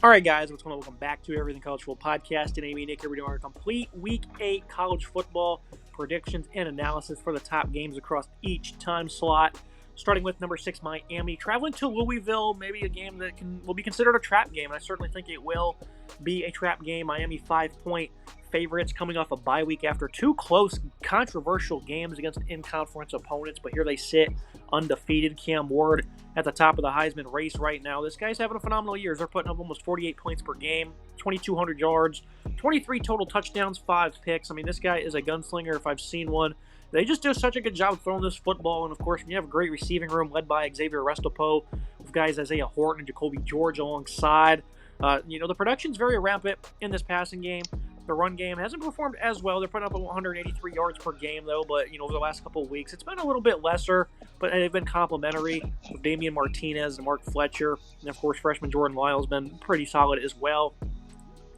All right, guys, what's going on? Welcome back to Everything College Football Podcast. Today, me and Nick are doing our complete Week 8 college football predictions and analysis for the top games across each time slot. Starting with number 6, Miami, traveling to Louisville, maybe a game that will be considered a trap game. I certainly think it will be a trap game. Miami 5-point favorites coming off a bye week after two close, controversial games against in-conference opponents, but here they sit undefeated. Cam Ward at the top of the Heisman race right now. This guy's having a phenomenal year. They're putting up almost 48 points per game, 2,200 yards, 23 total touchdowns, 5 picks. I mean, this guy is a gunslinger if I've seen one. They just do such a good job throwing this football, and of course, when you have a great receiving room led by Xavier Restrepo, with guys Isaiah Horton and Jacoby George alongside, the production's very rampant in this passing game. The run game hasn't performed as well. They're putting up 183 yards per game, though, but, over the last couple of weeks, it's been a little bit lesser, but they've been complimentary with Damian Martinez and Mark Fletcher, and, of course, freshman Jordan Lyle's been pretty solid as well.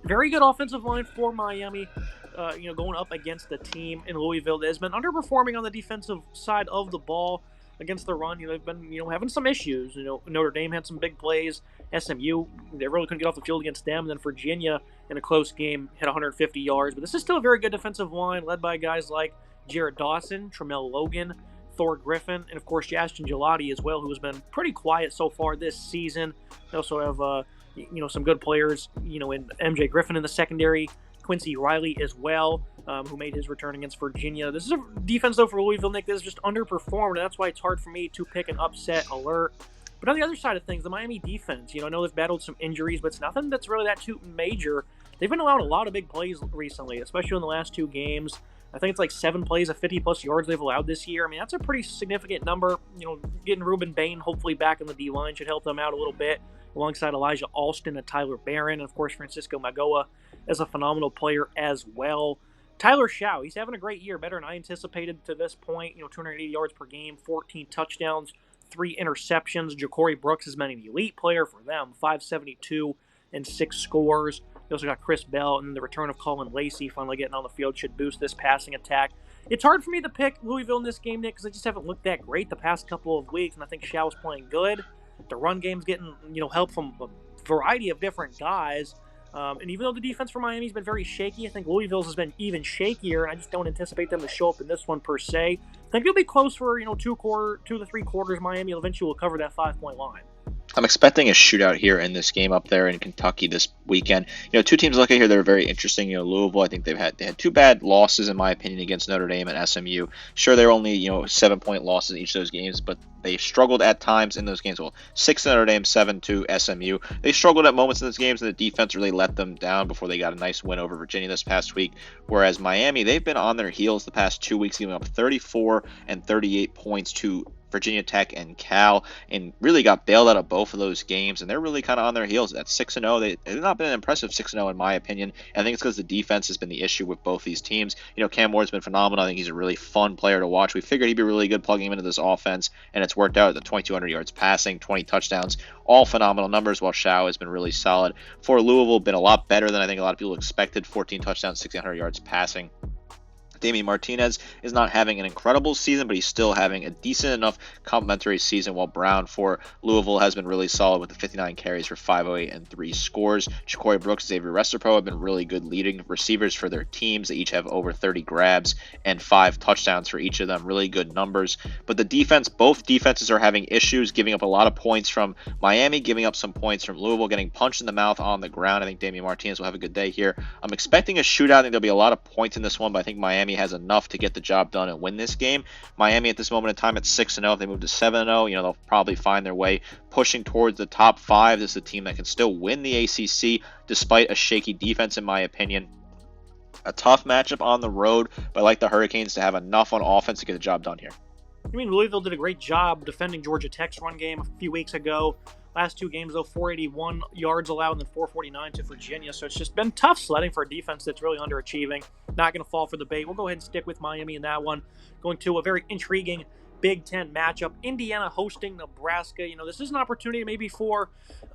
Very good offensive line for Miami, going up against the team in Louisville that has been underperforming on the defensive side of the ball against the run. They've been, having some issues. Notre Dame had some big plays. SMU, they really couldn't get off the field against them. And then Virginia, in a close game, hit 150 yards. But this is still a very good defensive line, led by guys like Jared Dawson, Tramel Logan, Thor Griffin, and, of course, Justin Gelati as well, who has been pretty quiet so far this season. They also have, some good players, in MJ Griffin in the secondary, Quincy Riley as well, who made his return against Virginia. This is a defense, though, for Louisville, Nick, that is just underperformed, and that's why it's hard for me to pick an upset alert. But on the other side of things, the Miami defense, I know they've battled some injuries, but it's nothing that's really that too major. They've been allowed a lot of big plays recently, especially in the last two games. I think it's like 7 plays of 50-plus yards they've allowed this year. I mean, that's a pretty significant number. Getting Ruben Bain hopefully back in the D-line should help them out a little bit, alongside Elijah Alston and Tyler Barron, and, of course, Francisco Magoa is a phenomenal player as well. Tyler Shaw, he's having a great year, better than I anticipated to this point. 280 yards per game, 14 touchdowns, 3 interceptions. Ja'Cory Brooks has been an elite player for them, 572 and 6 scores. They also got Chris Bell, and then the return of Colin Lacey finally getting on the field should boost this passing attack. It's hard for me to pick Louisville in this game, Nick, because they just haven't looked that great the past couple of weeks, and I think Shaw's playing good. The run game's getting, help from a variety of different guys. And even though the defense for Miami's been very shaky, I think Louisville's has been even shakier, and I just don't anticipate them to show up in this one per se. I think it'll be close for, 2 to 3 quarters. Miami eventually will cover that 5-point line. I'm expecting a shootout here in this game up there in Kentucky this weekend. Two teams look at here that are very interesting. Louisville, I think they had 2 bad losses in my opinion against Notre Dame and SMU. Sure, they're only 7-point losses in each of those games, but they struggled at times in those games. Well, 6 to Notre Dame, 7 to SMU. They struggled at moments in those games, and the defense really let them down before they got a nice win over Virginia this past week. Whereas Miami, they've been on their heels the past 2 weeks, giving up 34 and 38 points to Virginia Tech and Cal, and really got bailed out of both of those games, and they're really kind of on their heels. At 6-0, they've not been an impressive 6-0 in my opinion. And I think it's because the defense has been the issue with both these teams. Cam Ward's been phenomenal. I think he's a really fun player to watch. We figured he'd be really good plugging him into this offense, and it's worked out. The 2,200 yards passing, 20 touchdowns, all phenomenal numbers, while Shaw has been really solid. For Louisville, been a lot better than I think a lot of people expected. 14 touchdowns, 1,600 yards passing. Damian Martinez is not having an incredible season, but he's still having a decent enough complimentary season, while Brown for Louisville has been really solid with the 59 carries for 508 and 3 scores. Ja'Cory Brooks, Xavier Restrepo have been really good leading receivers for their teams. They each have over 30 grabs and 5 touchdowns for each of them. Really good numbers. But the defense, both defenses are having issues, giving up a lot of points from Miami, giving up some points from Louisville, getting punched in the mouth on the ground. I think Damian Martinez will have a good day here. I'm expecting a shootout. I think there'll be a lot of points in this one, but I think Miami has enough to get the job done and win this game. Miami at this moment in time at 6-0. If they move to 7-0, they'll probably find their way pushing towards the top 5. This is a team that can still win the ACC despite a shaky defense, in my opinion. A tough matchup on the road, but I like the Hurricanes to have enough on offense to get the job done here. Louisville did a great job defending Georgia Tech's run game a few weeks ago. Last 2 games, though, 481 yards allowed and then 449 to Virginia. So it's just been tough sledding for a defense that's really underachieving. Not going to fall for the bait. We'll go ahead and stick with Miami in that one. Going to a very intriguing Big Ten matchup. Indiana hosting Nebraska. This is an opportunity maybe for,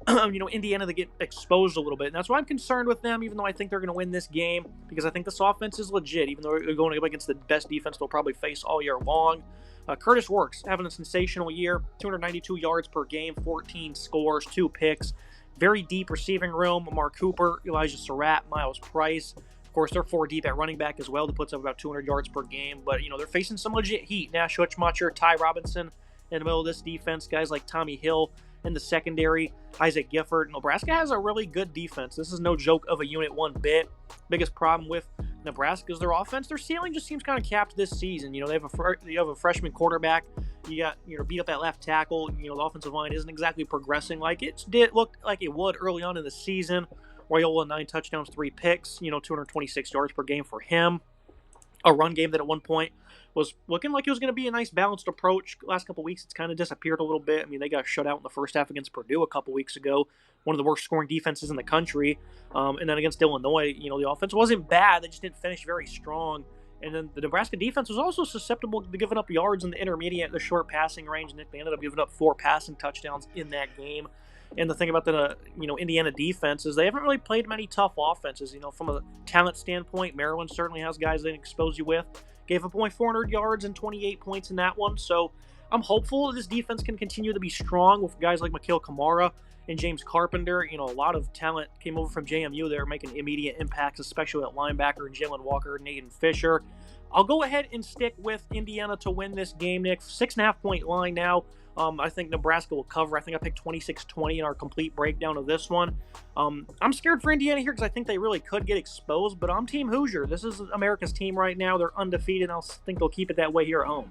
Indiana to get exposed a little bit. And that's why I'm concerned with them, even though I think they're going to win this game, because I think this offense is legit, even though they're going up against the best defense they'll probably face all year long. Curtis Works having a sensational year, 292 yards per game, 14 scores, 2 picks. very deep receiving room. Mark Cooper, Elijah Surratt, Miles Price. Of course, they're 4 deep at running back as well. That puts up about 200 yards per game. But, they're facing some legit heat. Nash Hutchmacher, Ty Robinson in the middle of this defense. Guys like Tommy Hill in the secondary. Isaac Gifford. Nebraska has a really good defense. This is no joke of a unit one bit. Biggest problem with Nebraska is their offense. Their ceiling just seems kind of capped this season. You have a freshman quarterback. You got beat up at left tackle. The offensive line isn't exactly progressing like it did look like it would early on in the season. Royola 9 touchdowns, 3 picks. 226 yards per game for him. A run game that at one point was looking like it was going to be a nice balanced approach. Last couple weeks, it's kind of disappeared a little bit. They got shut out in the first half against Purdue a couple weeks ago, one of the worst scoring defenses in the country. And then against Illinois, the offense wasn't bad. They just didn't finish very strong. And then the Nebraska defense was also susceptible to giving up yards in the intermediate, the short passing range. Nick, they ended up giving up 4 passing touchdowns in that game. And the thing about the Indiana defense is they haven't really played many tough offenses. From a talent standpoint, Maryland certainly has guys they can expose you with. Gave up only 400 yards and 28 points in that one. So I'm hopeful this defense can continue to be strong with guys like Mikhail Kamara and James Carpenter. A lot of talent came over from JMU. They're making immediate impacts, especially at linebacker and Jalen Walker, Nathan Fisher. I'll go ahead and stick with Indiana to win this game, Nick. 6.5 point line now. I think Nebraska will cover. I think I picked 26-20 in our complete breakdown of this one. I'm scared for Indiana here because I think they really could get exposed, but I'm Team Hoosier. This is America's team right now. They're undefeated, and I think they'll keep it that way here at home.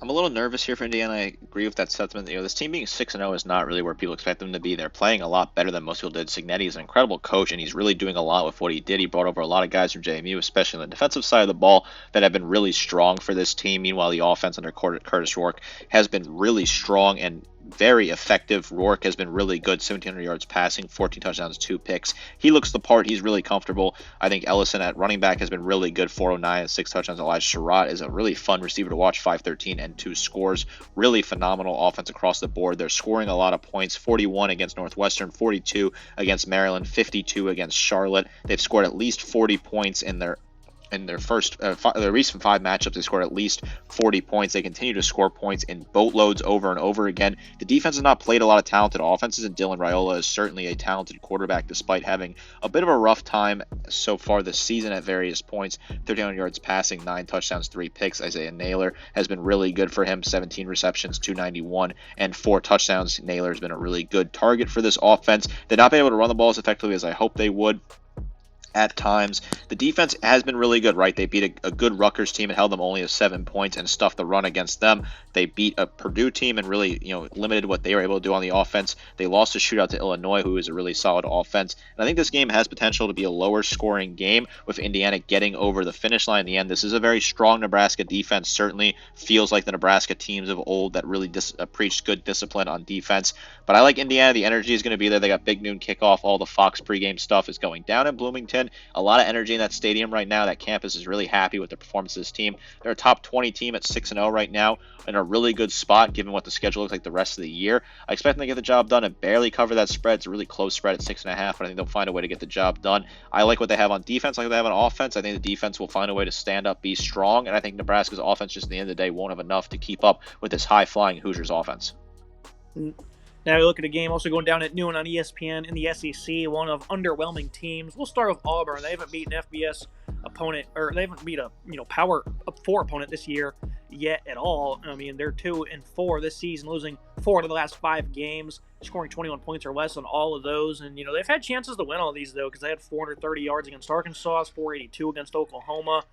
I'm a little nervous here for Indiana. I agree with that sentiment. This team being 6-0 is not really where people expect them to be. They're playing a lot better than most people did. Cignetti is an incredible coach, and he's really doing a lot with what he did. He brought over a lot of guys from JMU, especially on the defensive side of the ball, that have been really strong for this team. Meanwhile, the offense under Curtis Rourke has been really strong and very effective. Rourke has been really good, 1,700 yards passing, 14 touchdowns, 2 picks. He looks the part. He's really comfortable. I think Ellison at running back has been really good, 409 and 6 touchdowns. Elijah Surratt is a really fun receiver to watch, 513 and 2 scores. Really phenomenal offense across the board. They're scoring a lot of points, 41 against Northwestern, 42 against Maryland, 52 against Charlotte. They've scored at least 40 points in their recent 5 matchups. They scored at least 40 points. They continue to score points in boatloads over and over again. The defense has not played a lot of talented offenses, and Dylan Raiola is certainly a talented quarterback despite having a bit of a rough time so far this season at various points. 1,300 yards passing, 9 touchdowns, 3 picks. Isaiah Naylor has been really good for him, 17 receptions, 291, and 4 touchdowns. Naylor has been a really good target for this offense. They've not been able to run the ball as effectively as I hope they would. At times, the defense has been really good, right? They beat a good Rutgers team and held them only to 7 points and stuffed the run against them. They beat a Purdue team and really, limited what they were able to do on the offense. They lost a shootout to Illinois, who is a really solid offense. And I think this game has potential to be a lower scoring game with Indiana getting over the finish line in the end. This is a very strong Nebraska defense. Certainly feels like the Nebraska teams of old that really preached good discipline on defense. But I like Indiana. The energy is going to be there. They got big noon kickoff. All the Fox pregame stuff is going down in Bloomington. A lot of energy in that stadium right now. That campus is really happy with the performance of this team. They're a top 20 team at 6-0 right now, in a really good spot given what the schedule looks like the rest of the year. I expect them to get the job done and barely cover that spread. It's a really close spread at 6.5, but I think they'll find a way to get the job done. I like what they have on defense, I like what they have on offense. I think the defense will find a way to stand up, be strong, and I think Nebraska's offense just at the end of the day won't have enough to keep up with this high-flying Hoosiers offense. Now we look at a game also going down at noon on ESPN in the SEC, one of underwhelming teams. We'll start with Auburn. They haven't beat an FBS opponent, or they haven't beat a Power 4 opponent this year yet at all. They're 2-4 this season, losing 4 out of the last 5 games, scoring 21 points or less on all of those. And they've had chances to win all these though, because they had 430 yards against Arkansas, 482 against Oklahoma.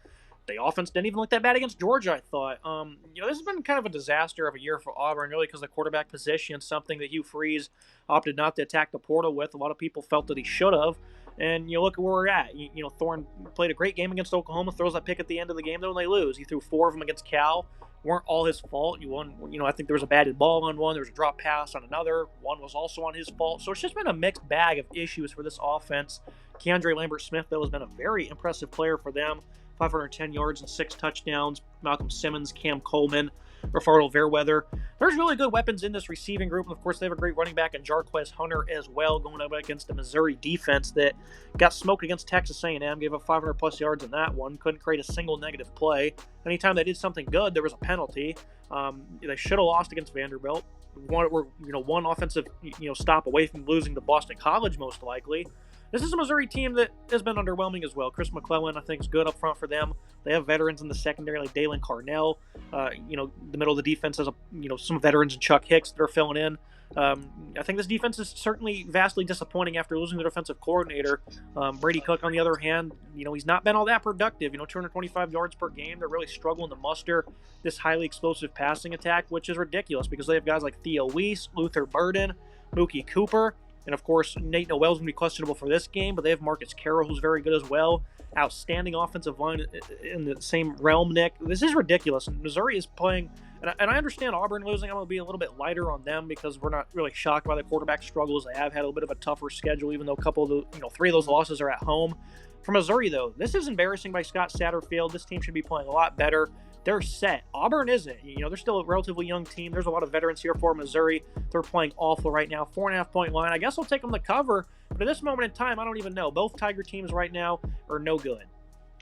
The offense didn't even look that bad against Georgia, I thought. This has been kind of a disaster of a year for Auburn, really, because the quarterback position is something that Hugh Freeze opted not to attack the portal with. A lot of people felt that he should have. And you look at where we're at. Thorne played a great game against Oklahoma, throws that pick at the end of the game, though, and they lose. He threw 4 of them against Cal. Weren't all his fault. I think there was a batted ball on one. There was a drop pass on another. One was also on his fault. So it's just been a mixed bag of issues for this offense. Keandre Lambert-Smith, though, has been a very impressive player for them. 510 yards and 6 touchdowns. Malcolm Simmons, Cam Coleman, Rafardo Fairweather. There's really good weapons in this receiving group. And, of course, they have a great running back in Jarquez Hunter as well, going up against the Missouri defense that got smoked against Texas A&M, gave up 500-plus yards in that one, couldn't create a single negative play. Anytime they did something good, there was a penalty. They should have lost against Vanderbilt. one offensive stop away from losing to Boston College most likely. This is a Missouri team that has been underwhelming as well. Chris McClellan, I think, is good up front for them. They have veterans in the secondary like Dalen Carnell. The middle of the defense has some veterans and Chuck Hicks that are filling in. I think this defense is certainly vastly disappointing after losing their defensive coordinator. Brady Cook, on the other hand, he's not been all that productive. 225 yards per game. They're really struggling to muster this highly explosive passing attack, which is ridiculous because they have guys like Theo Weiss, Luther Burden, Mookie Cooper, and of course Nate Noel's going to be questionable for this game, but they have Marcus Carroll, who's very good as well. Outstanding offensive line in the same realm, Nick. This is ridiculous. Missouri is playing, and I understand Auburn losing. I'm going to be a little bit lighter on them because we're not really shocked by the quarterback struggles. They have had a little bit of a tougher schedule, even though a couple of the, 3 of those losses are at home. For Missouri, though, this is embarrassing by Scott Satterfield. This team should be playing a lot better. They're set. Auburn isn't. They're still a relatively young team. There's a lot of veterans here for Missouri. They're playing awful right now. 4.5-point line. I guess I'll take them to cover, but at this moment in time, I don't even know. Both Tiger teams right now are no good.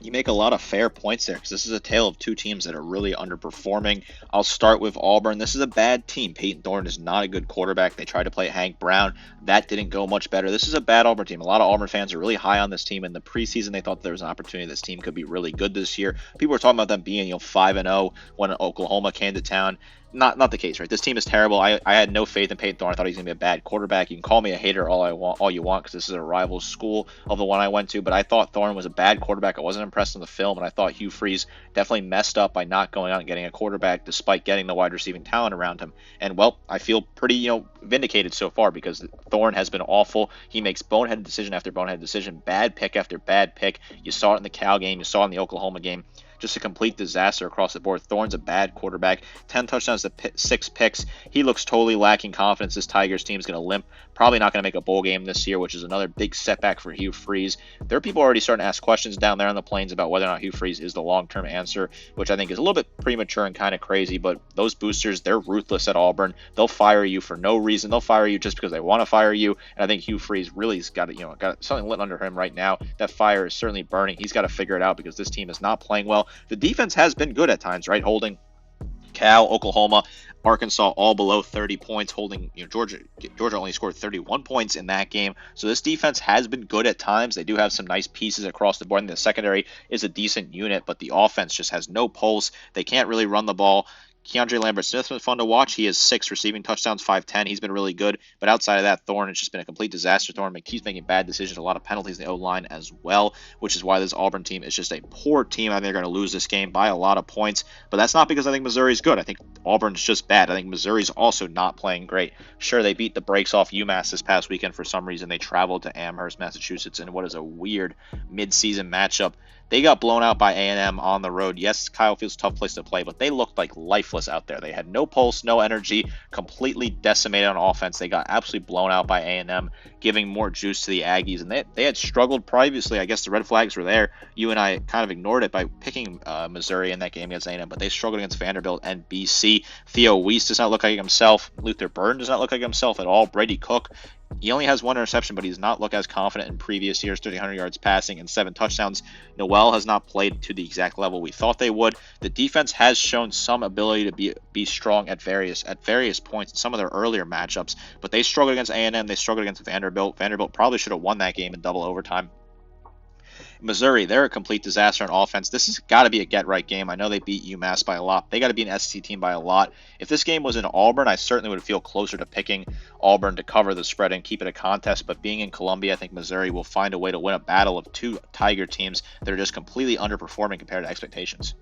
You make a lot of fair points there because this is a tale of two teams that are really underperforming. I'll start with Auburn. This is a bad team. Peyton Thorne is not a good quarterback. They tried to play Hank Brown. That didn't go much better. This is a bad Auburn team. A lot of Auburn fans are really high on this team. In the preseason, they thought there was an opportunity this team could be really good this year. People were talking about them being 5-0 when Oklahoma came to town. Not the case, right? This team is terrible. I had no faith in Peyton Thorne. I thought he was going to be a bad quarterback. You can call me a hater all you want because this is a rival school of the one I went to, but I thought Thorne was a bad quarterback. I wasn't impressed in the film, and I thought Hugh Freeze definitely messed up by not going out and getting a quarterback despite getting the wide receiving talent around him. And, well, I feel pretty, vindicated so far because Thorne has been awful. He makes boneheaded decision after boneheaded decision, bad pick after bad pick. You saw it in the Cal game. You saw it in the Oklahoma game. Just a complete disaster across the board. Thorne's a bad quarterback. 10 touchdowns to 6 picks. He looks totally lacking confidence. This Tigers team is going to limp. Probably not going to make a bowl game this year, which is another big setback for Hugh Freeze. There are people already starting to ask questions down there on the plains about whether or not Hugh Freeze is the long-term answer, which I think is a little bit premature and kind of crazy, but those boosters, they're ruthless at Auburn. They'll fire you for no reason. They'll fire you just because they want to fire you, and I think Hugh Freeze really has got something lit under him right now. That fire is certainly burning. He's got to figure it out because this team is not playing well. The defense has been good at times, right? Holding Cal, Oklahoma, Arkansas all below 30 points, holding Georgia only scored 31 points in that game. So this defense has been good at times. They do have some nice pieces across the board. And the secondary is a decent unit, but the offense just has no pulse. They can't really run the ball. Keandre Lambert-Smith's been fun to watch. He has 6 receiving touchdowns, 5'10". He's been really good. But outside of that, Thorne has just been a complete disaster. Thorne keeps making bad decisions, a lot of penalties in the O-line as well, which is why this Auburn team is just a poor team. I think they're going to lose this game by a lot of points. But that's not because I think Missouri's good. I think Auburn's just bad. I think Missouri's also not playing great. Sure, they beat the brakes off UMass this past weekend for some reason. They traveled to Amherst, Massachusetts, in what is a weird mid-season matchup. They got blown out by A&M on the road. Yes, Kyle Field's a tough place to play, but they looked like lifeless out there. They had no pulse, no energy, completely decimated on offense. They got absolutely blown out by A&M, giving more juice to the Aggies. And they had struggled previously. I guess the red flags were there. You and I kind of ignored it by picking Missouri in that game against A&M, but they struggled against Vanderbilt and BC. Theo Weiss does not look like himself. Luther Burden does not look like himself at all. Brady Cook, he only has 1 interception, but he does not look as confident in previous years, 300 yards passing and 7 touchdowns. Noel has not played to the exact level we thought they would. The defense has shown some ability to be strong at various points in some of their earlier matchups, but they struggled against A&M. They struggled against Vanderbilt. Vanderbilt probably should have won that game in double overtime. Missouri, they're a complete disaster on offense. This has got to be a get-right game. I know they beat UMass by a lot. They got to beat an SEC team by a lot. If this game was in Auburn, I certainly would feel closer to picking Auburn to cover the spread and keep it a contest. But being in Columbia, I think Missouri will find a way to win a battle of 2 Tiger teams that are just completely underperforming compared to expectations.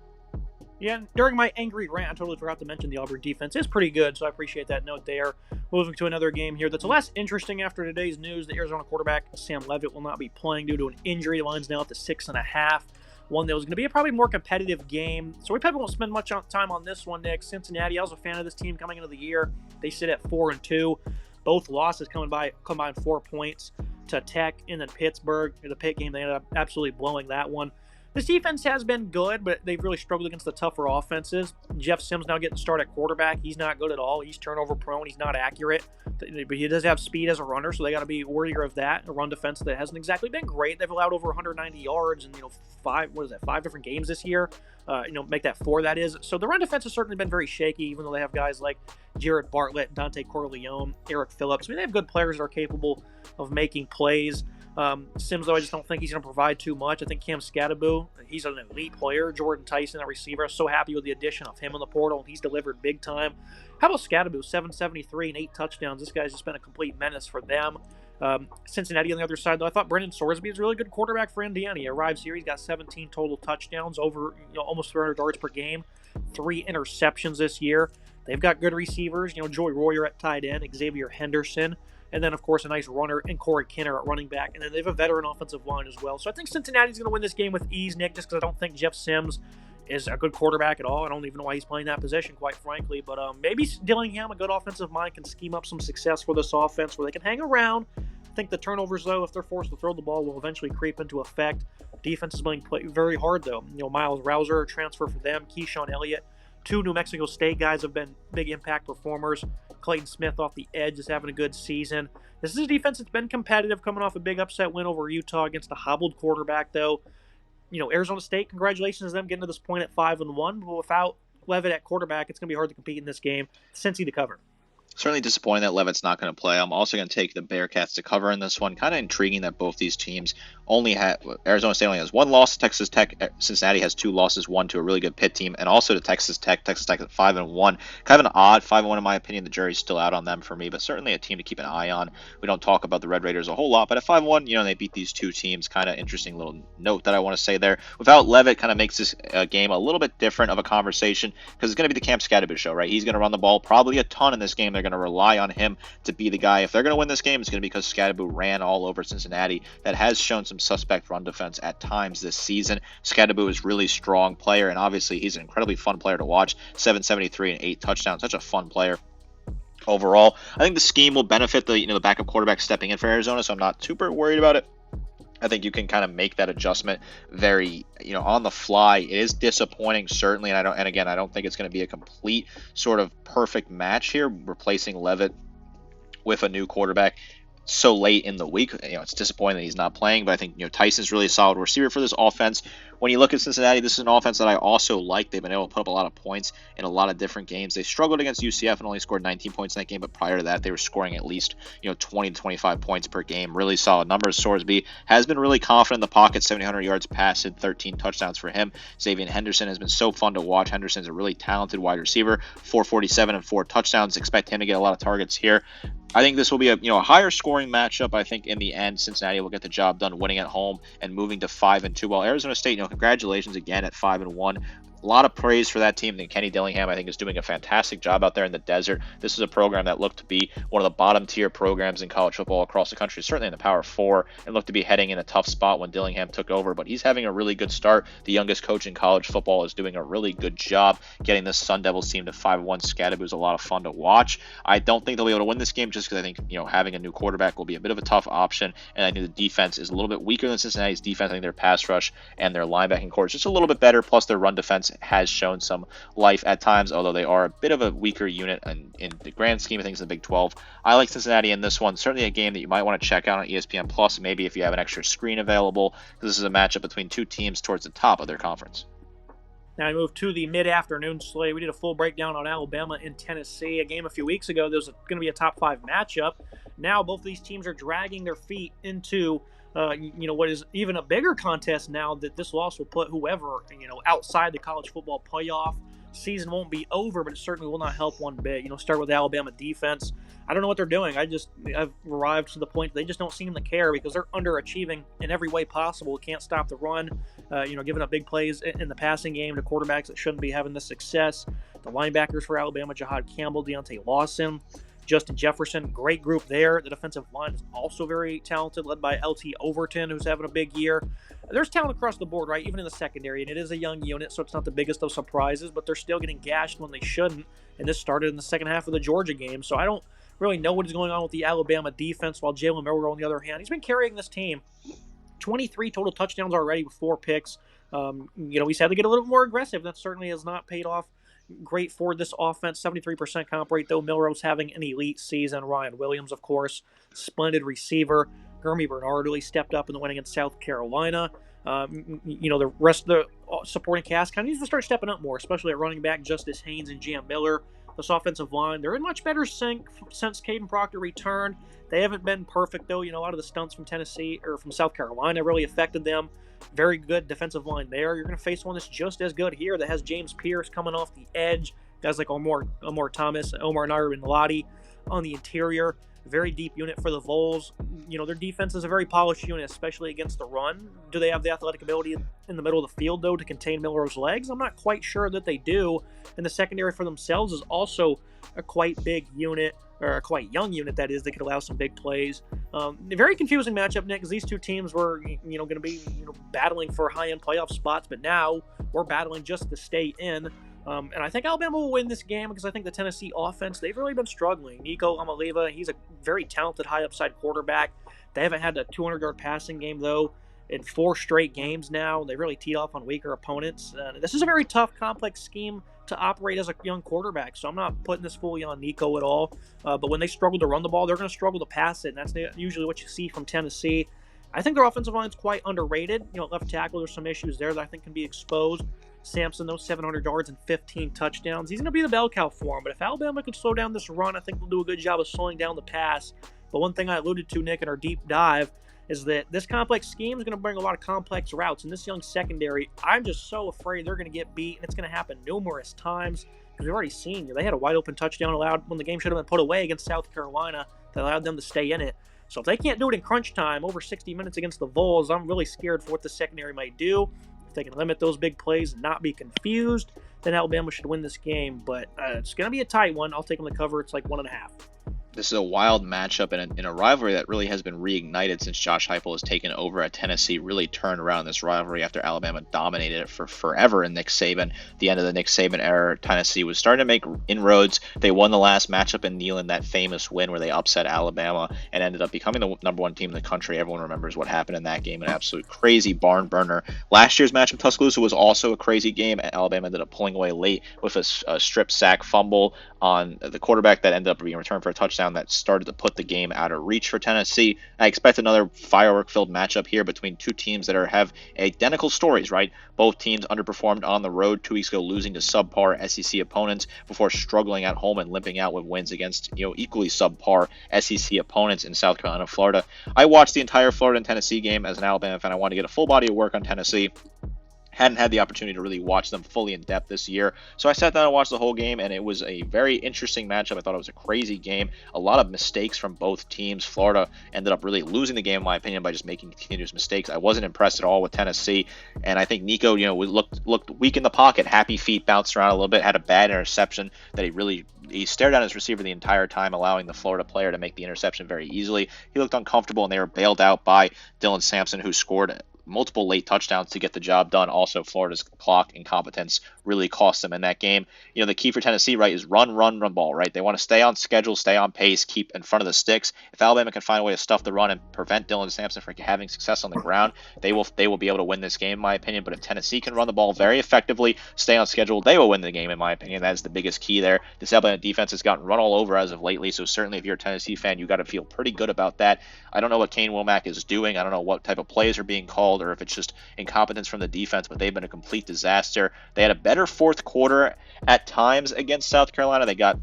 Yeah, during my angry rant, I totally forgot to mention the Auburn defense is pretty good, so I appreciate that note there. Moving to another game here that's less interesting after today's news. The Arizona quarterback, Sam Leavitt, will not be playing due to an injury. The line's now at the 6.5. One that was going to be a probably more competitive game. So we probably won't spend much time on this one, Nick. Cincinnati, I was a fan of this team coming into the year. They sit at 4-2. Both losses combined 4 points to Tech and then Pittsburgh. In the Pitt game, they ended up absolutely blowing that one. This defense has been good, but they've really struggled against the tougher offenses. Jeff Sims now getting started at quarterback. He's not good at all. He's turnover prone. He's not accurate, but he does have speed as a runner, so they got to be warier of that. A run defense that hasn't exactly been great. They've allowed over 190 yards in five different games this year. Make that 4, that is. So the run defense has certainly been very shaky, even though they have guys like Jared Bartlett, Dante Corleone, Eric Phillips. I mean, they have good players that are capable of making plays. Sims, though, I just don't think he's going to provide too much. I think Cam Scatterbo, he's an elite player. Jordan Tyson, that receiver, I'm so happy with the addition of him in the portal. He's delivered big time. How about Scatterbo, 773 and 8 touchdowns. This guy's just been a complete menace for them. Cincinnati on the other side, though, I thought Brendan Sorsby is a really good quarterback for Indiana. He arrives here, he's got 17 total touchdowns, over almost 300 yards per game, 3 interceptions this year. They've got good receivers, Joy Royer at tight end, Xavier Henderson, and then, of course, a nice runner in Corey Kinner at running back. And then they have a veteran offensive line as well. So I think Cincinnati's going to win this game with ease, Nick, just because I don't think Jeff Sims is a good quarterback at all. I don't even know why he's playing that position, quite frankly. But maybe Dillingham, a good offensive mind, can scheme up some success for this offense where they can hang around. I think the turnovers, though, if they're forced to throw the ball, will eventually creep into effect. Defense is being played very hard, though. Miles Rouser, transfer for them. Keyshawn Elliott. 2 New Mexico State guys have been big impact performers. Clayton Smith off the edge is having a good season. This is a defense that's been competitive, coming off a big upset win over Utah against a hobbled quarterback, though. Arizona State, congratulations to them getting to this point at 5-1, but without Levitt at quarterback, it's going to be hard to compete in this game. Cincy to cover. Certainly disappointing that Levitt's not going to play. I'm also going to take the Bearcats to cover in this one. Kind of intriguing that both these teams Arizona State only has 1 loss to Texas Tech. Cincinnati has 2 losses, 1 to a really good Pitt team, and also to Texas Tech. Texas Tech at 5-1. Kind of an odd 5-1 in my opinion. The jury's still out on them for me, but certainly a team to keep an eye on. We don't talk about the Red Raiders a whole lot, but at 5-1, they beat these 2 teams. Kind of interesting little note that I want to say there. Without Levitt, kind of makes this game a little bit different of a conversation because it's going to be the Cam Scatterbo show, right? He's going to run the ball probably a ton in this game. They're going to rely on him to be the guy. If they're going to win this game, it's going to be because Scatterbo ran all over Cincinnati. That has shown some suspect run defense at times this season. Scatterbo is a really strong player, and obviously he's an incredibly fun player to watch. 773 and 8 touchdowns. Such a fun player. Overall, I think the scheme will benefit the backup quarterback stepping in for Arizona, so I'm not super worried about it. I think you can kind of make that adjustment very, on the fly. It is disappointing, certainly, and I don't think it's going to be a complete sort of perfect match here, replacing Levitt with a new quarterback so late in the week. It's disappointing that he's not playing, but I think Tyson's really a solid receiver for this offense. When you look at Cincinnati, this is an offense that I also like. They've been able to put up a lot of points in a lot of different games. They struggled against UCF and only scored 19 points in that game, but prior to that, they were scoring at least 20 to 25 points per game. Really solid numbers. Sorsby has been really confident in the pocket, 700 yards passed, 13 touchdowns for him. Xavier Henderson has been so fun to watch. Henderson's a really talented wide receiver, 447 and 4 touchdowns. Expect him to get a lot of targets here. I think this will be a higher scoring matchup. I think in the end, Cincinnati will get the job done, winning at home and moving to 5-2. While Arizona State, congratulations again at 5-1. A lot of praise for that team. And Kenny Dillingham, I think, is doing a fantastic job out there in the desert. This is a program that looked to be one of the bottom tier programs in college football across the country, certainly in the Power 4, and looked to be heading in a tough spot when Dillingham took over. But he's having a really good start. The youngest coach in college football is doing a really good job getting this Sun Devils team to 5-1. Scatterbo is a lot of fun to watch. I don't think they'll be able to win this game just because I think having a new quarterback will be a bit of a tough option, and I think the defense is a little bit weaker than Cincinnati's defense. I think their pass rush and their linebacking core is just a little bit better. Plus, their run defense has shown some life at times, although they are a bit of a weaker unit in the grand scheme of things in the Big 12. I like Cincinnati in this one. Certainly a game that you might want to check out on ESPN Plus, maybe if you have an extra screen available, because this is a matchup between 2 teams towards the top of their conference. Now I move to the mid-afternoon slate. We did a full breakdown on Alabama and Tennessee, a game a few weeks ago. There's going to be a top 5 matchup. Now both of these teams are dragging their feet into what is even a bigger contest now, that this loss will put whoever, outside the college football playoff. Season won't be over, but it certainly will not help one bit. Start with the Alabama defense. I don't know what they're doing. I've arrived to the point they just don't seem to care because they're underachieving in every way possible. Can't stop the run, giving up big plays in the passing game to quarterbacks that shouldn't be having this success. The linebackers for Alabama, Jahad Campbell, Deontay Lawson, Justin Jefferson, great group there. The defensive line is also very talented, led by LT Overton, who's having a big year. There's talent across the board, right? Even in the secondary, and it is a young unit, so it's not the biggest of surprises, but they're still getting gashed when they shouldn't, and this started in the second half of the Georgia game, so I don't really know what is going on with the Alabama defense, while Jalen Milroe, on the other hand, he's been carrying this team 23 total touchdowns already with 4 picks. He's had to get a little more aggressive. That certainly has not paid off great for this offense. 73% comp rate, though. Milrose having an elite season. Ryan Williams, of course, splendid receiver. Gurmy Bernard really stepped up in the win against South Carolina. The rest of the supporting cast kind of needs to start stepping up more, especially at running back. Justice Haynes and Jam Miller. This offensive line, they're in much better sync since Caden Proctor returned. They haven't been perfect, though. A lot of the stunts from Tennessee or from South Carolina really affected them. Very good defensive line there. You're going to face one that's just as good here that has James Pierce coming off the edge. Guys like Omar Thomas, Omar Nair-Ladi on the interior. Very deep unit for the Vols. Their defense is a very polished unit, especially against the run. Do they have the athletic ability in the middle of the field, though, to contain Milrose's legs? I'm not quite sure that they do. And the secondary for themselves is also a quite big unit, or a quite young unit, that is, that could allow some big plays. A very confusing matchup, Nick, because these two teams were, going to be battling for high-end playoff spots, but now we're battling just to stay in. And I think Alabama will win this game because I think the Tennessee offense, they've really been struggling. Nico Amaliva, he's a very talented high-upside quarterback. They haven't had a 200-yard passing game, though, in 4 straight games now. They really teed off on weaker opponents. This is a very tough, complex scheme to operate as a young quarterback, so I'm not putting this fully on Nico at all. But when they struggle to run the ball, they're going to struggle to pass it, and that's usually what you see from Tennessee. I think their offensive line is quite underrated. Left tackle, there's some issues there that I think can be exposed. Sampson, those 700 yards and 15 touchdowns. He's going to be the bell cow for him. But if Alabama can slow down this run, I think they'll do a good job of slowing down the pass. But one thing I alluded to, Nick, in our deep dive is that this complex scheme is going to bring a lot of complex routes. And this young secondary, I'm just so afraid they're going to get beat, and it's going to happen numerous times. Because we've already seen, they had a wide-open touchdown allowed when the game should have been put away against South Carolina that allowed them to stay in it. So if they can't do it in crunch time, over 60 minutes against the Vols, I'm really scared for what the secondary might do. If they can limit those big plays and not be confused, then Alabama should win this game. But it's going to be a tight one. I'll take them to cover. It's like 1.5. This is a wild matchup in a rivalry that really has been reignited since Josh Heupel has taken over at Tennessee, really turned around this rivalry after Alabama dominated it for forever in Nick Saban. The end of the Nick Saban era, Tennessee was starting to make inroads. They won the last matchup in Neyland, that famous win where they upset Alabama and ended up becoming the number 1 team in the country. Everyone remembers what happened in that game, an absolute crazy barn burner. Last year's matchup, Tuscaloosa, was also a crazy game. Alabama ended up pulling away late with a strip sack fumble on the quarterback that ended up being returned for a touchdown that started to put the game out of reach for Tennessee. I expect another firework-filled matchup here between two teams that have identical stories, right? Both teams underperformed on the road 2 weeks ago, losing to subpar SEC opponents before struggling at home and limping out with wins against equally subpar SEC opponents in South Carolina and Florida. I watched the entire Florida and Tennessee game as an Alabama fan. I wanted to get a full body of work on Tennessee. Hadn't had the opportunity to really watch them fully in depth this year. So I sat down and watched the whole game, and it was a very interesting matchup. I thought it was a crazy game. A lot of mistakes from both teams. Florida ended up really losing the game, in my opinion, by just making continuous mistakes. I wasn't impressed at all with Tennessee, and I think Nico, looked weak in the pocket. Happy feet, bounced around a little bit, had a bad interception that he stared at his receiver the entire time, allowing the Florida player to make the interception very easily. He looked uncomfortable, and they were bailed out by Dylan Sampson, who scored multiple late touchdowns to get the job done. Also, Florida's clock incompetence really cost them in that game. The key for Tennessee, right, is run ball, right? They want to stay on schedule, stay on pace, keep in front of the sticks. If Alabama can find a way to stuff the run and prevent Dylan Sampson from having success on the ground, they will be able to win this game, in my opinion. But if Tennessee can run the ball very effectively, stay on schedule, they will win the game, in my opinion. That is the biggest key there. This Alabama defense has gotten run all over as of lately, so certainly if you're a Tennessee fan, you got to feel pretty good about that. I don't know what Kane Womack is doing. I don't know what type of plays are being called or if it's just incompetence from the defense, but they've been a complete disaster. They had a better fourth quarter at times against South Carolina. They got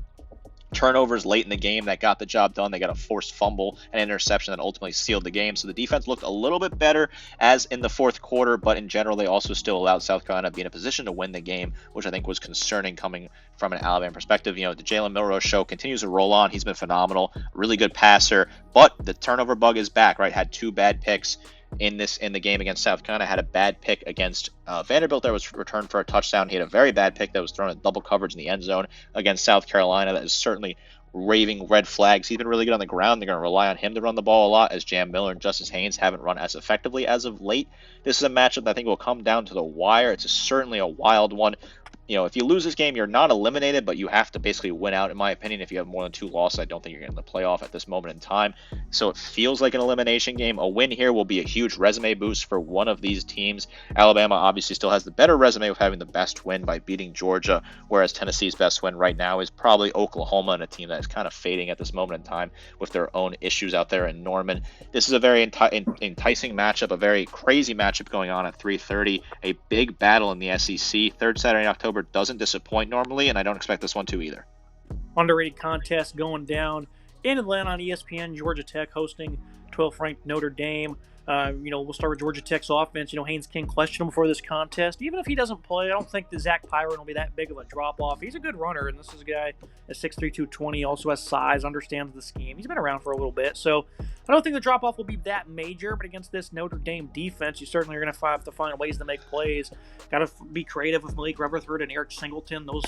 turnovers late in the game that got the job done. They got a forced fumble and interception that ultimately sealed the game. So the defense looked a little bit better as in the fourth quarter, but in general, they also still allowed South Carolina to be in a position to win the game, which I think was concerning coming from an Alabama perspective. The Jalen Milroe show continues to roll on. He's been phenomenal, really good passer, but the turnover bug is back, right? Had 2 bad picks in the game against South Carolina. Had a bad pick against Vanderbilt that was returned for a touchdown. He had a very bad pick that was thrown in double coverage in the end zone against South Carolina. That is certainly raving red flags. He's been really good on the ground. They're going to rely on him to run the ball a lot, as Jam Miller and Justice Haynes haven't run as effectively as of late. This is a matchup that I think will come down to the wire. It's certainly a wild one. if you lose this game, you're not eliminated, but you have to basically win out, in my opinion. If you have more than 2 losses, I don't think you're getting the playoff at this moment in time. So it feels like an elimination game. A win here will be a huge resume boost for one of these teams. Alabama obviously still has the better resume of having the best win by beating Georgia, whereas Tennessee's best win right now is probably Oklahoma, and a team that is kind of fading at this moment in time with their own issues out there in Norman. This is a very enticing matchup, a very crazy matchup going on at 3:30. A big battle in the SEC. Third Saturday in October doesn't disappoint normally, and I don't expect this one to either. Underrated contest going down in Atlanta on ESPN. Georgia Tech hosting 12th ranked Notre Dame. We'll start with Georgia Tech's offense. Haynes King questionable for this contest. Even if he doesn't play, I don't think that Zach Pyron will be that big of a drop-off. He's a good runner, and this is a guy at 6'3", 220, also has size, understands the scheme. He's been around for a little bit, so I don't think the drop-off will be that major, but against this Notre Dame defense, you certainly are going to have to find ways to make plays. Got to be creative with Malik Rutherford and Eric Singleton, those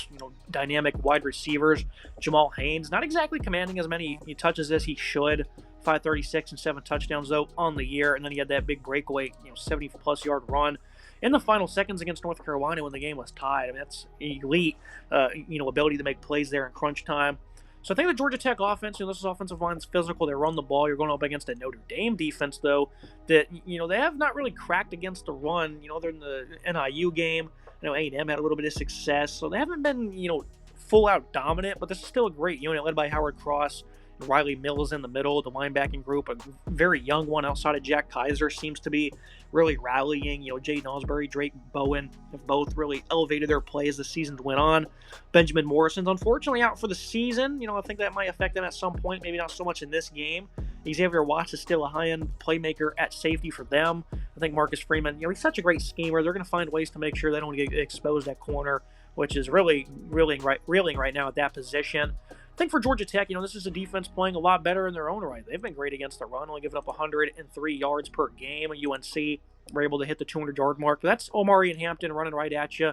dynamic wide receivers. Jamal Haynes, not exactly commanding as many touches as he should. 536 and 7 touchdowns, though, on the year. And then he had that big breakaway, 70-plus yard run in the final seconds against North Carolina when the game was tied. I mean, that's elite, ability to make plays there in crunch time. So I think the Georgia Tech offense, this offensive line is physical. They run the ball. You're going up against a Notre Dame defense, though, that, they have not really cracked against the run. They're in the NIU game. A&M had a little bit of success. So they haven't been, full-out dominant, but this is still a great unit led by Howard Cross. Riley Mills in the middle of the linebacking group, a very young one outside of Jack Kaiser seems to be really rallying. Jaden Osbury, Drake Bowen have both really elevated their play as the season went on. Benjamin Morrison's unfortunately out for the season. I think that might affect them at some point, maybe not so much in this game. Xavier Watts is still a high-end playmaker at safety for them. I think Marcus Freeman, he's such a great schemer. They're going to find ways to make sure they don't get exposed at corner, which is really reeling right now at that position. I think for Georgia Tech, this is a defense playing a lot better in their own right. They've been great against the run, only giving up 103 yards per game. UNC were able to hit the 200-yard mark. That's Omari and Hampton running right at you.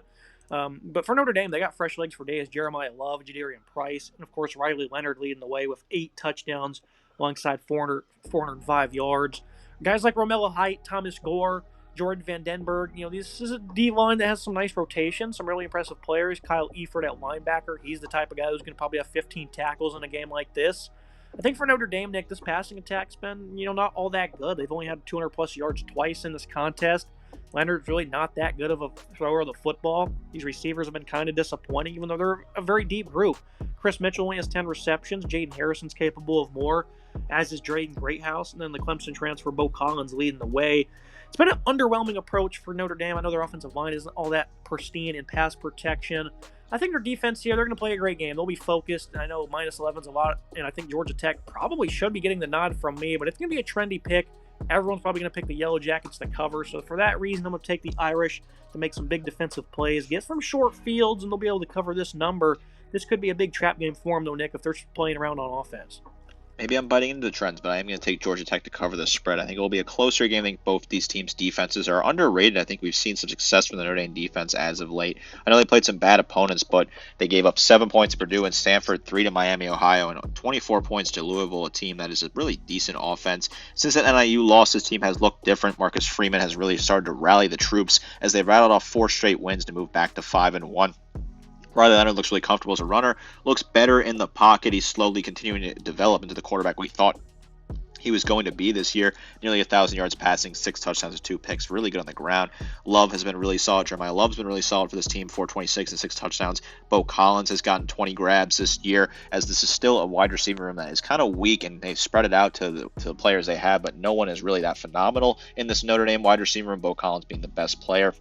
But for Notre Dame, they got fresh legs for days. Jeremiah Love, Jadarian Price, and, of course, Riley Leonard leading the way with 8 touchdowns alongside 405 yards. Guys like Romello Height, Thomas Gore, Jordan Van Denberg, this is a D-line that has some nice rotation, some really impressive players. Kyle Eford at linebacker, he's the type of guy who's going to probably have 15 tackles in a game like this. I think for Notre Dame, Nick, this passing attack's been, not all that good. They've only had 200-plus yards twice in this contest. Leonard's really not that good of a thrower of the football. These receivers have been kind of disappointing, even though they're a very deep group. Chris Mitchell only has 10 receptions. Jaden Harrison's capable of more, as is Drayden Greathouse. And then the Clemson transfer, Bo Collins, leading the way. It's been an underwhelming approach for Notre Dame. I know their offensive line isn't all that pristine in pass protection. I think their defense here, they're going to play a great game. They'll be focused. I know minus 11's a lot, and I think Georgia Tech probably should be getting the nod from me, but it's going to be a trendy pick. Everyone's probably going to pick the Yellow Jackets to cover, so for that reason, I'm going to take the Irish to make some big defensive plays, get some short fields, and they'll be able to cover this number. This could be a big trap game for them, though, Nick, if they're playing around on offense. Maybe I'm biting into the trends, but I am going to take Georgia Tech to cover the spread. I think it will be a closer game. I think both these teams' defenses are underrated. I think we've seen some success from the Notre Dame defense as of late. I know they played some bad opponents, but they gave up 7 points to Purdue and Stanford, 3 to Miami, Ohio, and 24 points to Louisville, a team that is a really decent offense. Since that NIU loss, this team has looked different. Marcus Freeman has really started to rally the troops as they rattled off 4 straight wins to move back to 5-1. Riley Leonard looks really comfortable as a runner, looks better in the pocket. He's slowly continuing to develop into the quarterback we thought he was going to be this year. Nearly 1,000 yards passing, 6 touchdowns and 2 picks, really good on the ground. Love has been really solid. Jeremiah Love's been really solid for this team, 426 and 6 touchdowns. Bo Collins has gotten 20 grabs this year, as this is still a wide receiver room that is kind of weak, and they've spread it out to the players they have, but no one is really that phenomenal in this Notre Dame wide receiver room, Bo Collins being the best player.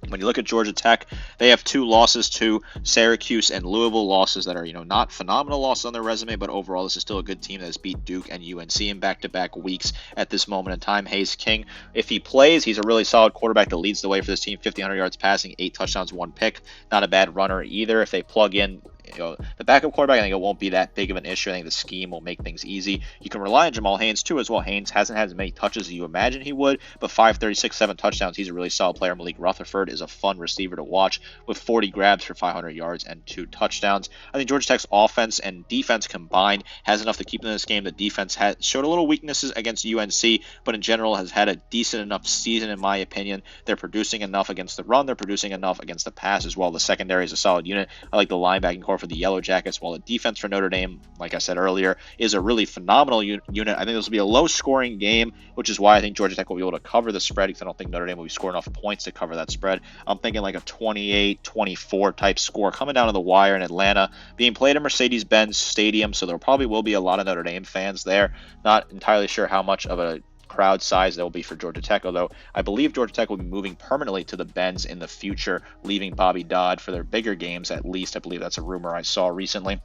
When you look at Georgia Tech, they have 2 losses to Syracuse and Louisville, losses that are, not phenomenal losses on their resume, but overall this is still a good team that has beat Duke and UNC in back-to-back weeks at this moment in time. Haynes King, if he plays, he's a really solid quarterback that leads the way for this team, 1,500 yards passing, 8 touchdowns, 1 pick. Not a bad runner either. If they plug in the backup quarterback, I think it won't be that big of an issue. I think the scheme will make things easy. You can rely on Jamal Haynes too as well. Haynes hasn't had as many touches as you imagine he would, but 536, 7 touchdowns. He's a really solid player. Malik Rutherford is a fun receiver to watch with 40 grabs for 500 yards and 2 touchdowns. I think Georgia Tech's offense and defense combined has enough to keep them in this game. The defense showed a little weaknesses against UNC, but in general has had a decent enough season in my opinion. They're producing enough against the run. They're producing enough against the pass as well. The secondary is a solid unit. I like the linebacking core for the Yellow Jackets, while the defense for Notre Dame, like I said earlier, is a really phenomenal unit. I think this will be a low-scoring game, which is why I think Georgia Tech will be able to cover the spread, because I don't think Notre Dame will be scoring enough points to cover that spread. I'm thinking like a 28-24 type score coming down to the wire in Atlanta, being played at Mercedes-Benz Stadium, so there probably will be a lot of Notre Dame fans there. Not entirely sure how much of a crowd size there will be for Georgia Tech, although I believe Georgia Tech will be moving permanently to the Benz in the future, leaving Bobby Dodd for their bigger games at least. I believe that's a rumor I saw recently.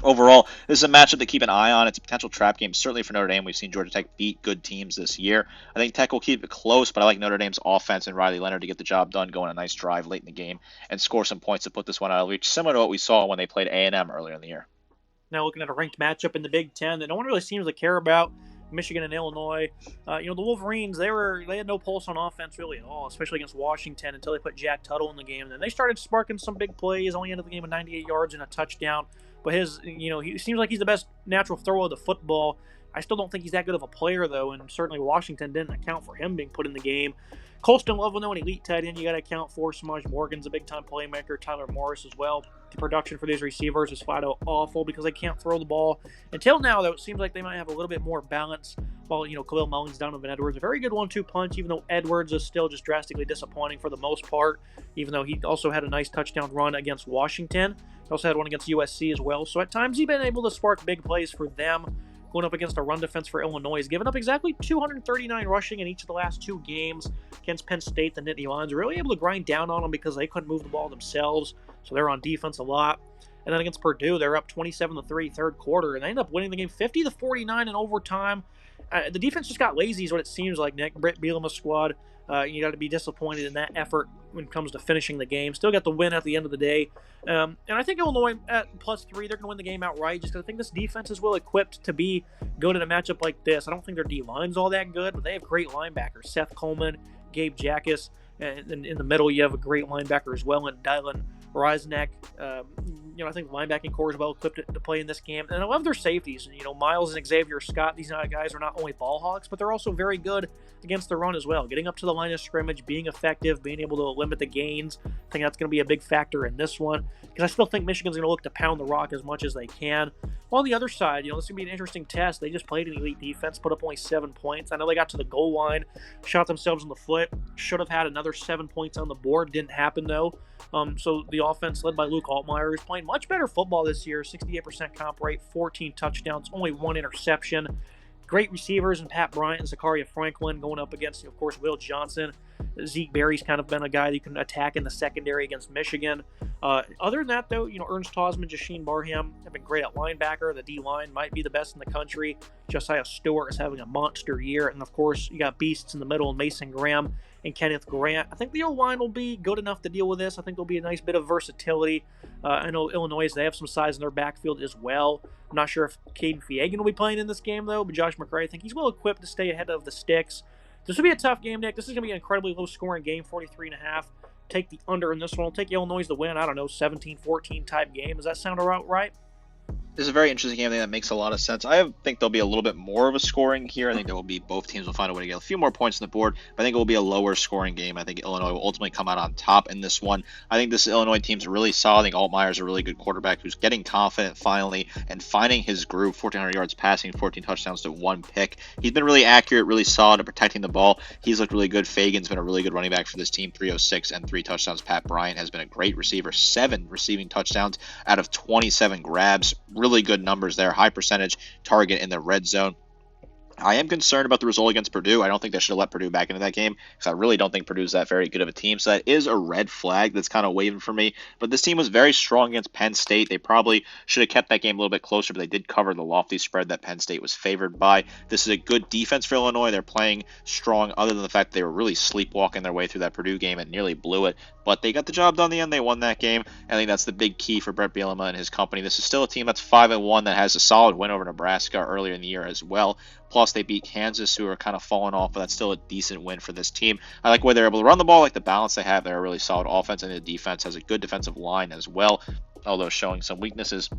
Overall, this is a matchup to keep an eye on. It's a potential trap game, certainly for Notre Dame. We've seen Georgia Tech beat good teams this year. I think Tech will keep it close, but I like Notre Dame's offense and Riley Leonard to get the job done, go on a nice drive late in the game, and score some points to put this one out of reach, similar to what we saw when they played A&M earlier in the year. Now looking at a ranked matchup in the Big Ten that no one really seems to care about, Michigan and Illinois. The Wolverines, they had no pulse on offense really at all, especially against Washington until they put Jack Tuttle in the game. And then they started sparking some big plays, only ended the game with 98 yards and a touchdown. But he seems like he's the best natural thrower of the football. I still don't think he's that good of a player, though, and certainly Washington didn't account for him being put in the game. Colston Loveland, though, an elite tight end, you got to account for. Samaj Morgan's a big-time playmaker. Tyler Morris as well. The production for these receivers is flat out awful because they can't throw the ball. Until now, though, it seems like they might have a little bit more balance. While, Khalil Mullins, Donovan Edwards, a very good 1-2 punch, even though Edwards is still just drastically disappointing for the most part, even though he also had a nice touchdown run against Washington. He also had one against USC as well. So at times, he's been able to spark big plays for them. Going up against a run defense for Illinois. He's given up exactly 239 rushing in each of the last 2 games against Penn State. The Nittany Lions are really able to grind down on them because they couldn't move the ball themselves, so they're on defense a lot. And then against Purdue, they're up 27-3 third quarter, and they end up winning the game 50-49 in overtime. The defense just got lazy is what it seems like, Nick. Britt Bielema's squad, you got to be disappointed in that effort when it comes to finishing the game. Still got the win at the end of the day. And I think Illinois at +3, they're going to win the game outright just because I think this defense is well equipped to be good in a matchup like this. I don't think their D-line's all that good, but they have great linebackers. Seth Coleman, Gabe Jackas, and in the middle you have a great linebacker as well in Dylan Reisneck. I think the linebacking core is well equipped to play in this game. And I love their safeties. Miles and Xavier Scott, these guys are not only ball hawks, but they're also very good against the run as well. Getting up to the line of scrimmage, being effective, being able to limit the gains. I think that's going to be a big factor in this one. Because I still think Michigan's going to look to pound the rock as much as they can. Well, on the other side, this is going to be an interesting test. They just played an elite defense, put up only 7 points. I know they got to the goal line, shot themselves in the foot. Should have had another 7 points on the board. Didn't happen, though. So the offense led by Luke Altmaier is playing much better football this year. 68% comp rate, 14 touchdowns, only 1 interception. Great receivers in Pat Bryant and Zakaria Franklin going up against, of course, Will Johnson. Zeke Berry's kind of been a guy that you can attack in the secondary against Michigan. Other than that, though, Ernst Hausman, Jasheen Barham have been great at linebacker. The D-line might be the best in the country. Josiah Stewart is having a monster year. And, of course, you got beasts in the middle, Mason Graham and Kenneth Grant. I think the O-line will be good enough to deal with this. I think there'll be a nice bit of versatility. I know Illinois, they have some size in their backfield as well. I'm not sure if Caden Feagin will be playing in this game, though, but Josh McCray, I think he's well equipped to stay ahead of the sticks. This will be a tough game, Nick. This is going to be an incredibly low-scoring game, 43.5. Take the under in this one. I'll take Illinois to win, 17-14 type game. Does that sound about right? This is a very interesting game. I think that makes a lot of sense. I think there'll be a little bit more of a scoring here. I think there will be both teams will find a way to get a few more points on the board, but I think it will be a lower scoring game. I think Illinois will ultimately come out on top in this one. I think this Illinois team's really solid. I think Altmaier's a really good quarterback who's getting confident finally and finding his groove. 1,400 yards passing, 14 touchdowns to 1 pick. He's been really accurate, really solid at protecting the ball. He's looked really good. Fagan's been a really good running back for this team, 306 and 3 touchdowns. Pat Bryant has been a great receiver, 7 receiving touchdowns out of 27 grabs. Really good numbers there. High percentage target in the red zone. I am concerned about the result against Purdue. I don't think they should have let Purdue back into that game because I really don't think Purdue's that very good of a team. So that is a red flag that's kind of waving for me. But this team was very strong against Penn State. They probably should have kept that game a little bit closer, but they did cover the lofty spread that Penn State was favored by. This is a good defense for Illinois. They're playing strong, other than the fact that they were really sleepwalking their way through that Purdue game and nearly blew it. But they got the job done in the end. They won that game. I think that's the big key for Brett Bielema and his company. This is still a team that's 5-1 that has a solid win over Nebraska earlier in the year as well. Plus, they beat Kansas, who are kind of falling off, but that's still a decent win for this team. I like where they're able to run the ball, like the balance they have. They're a really solid offense, and the defense has a good defensive line as well, although showing some weaknesses.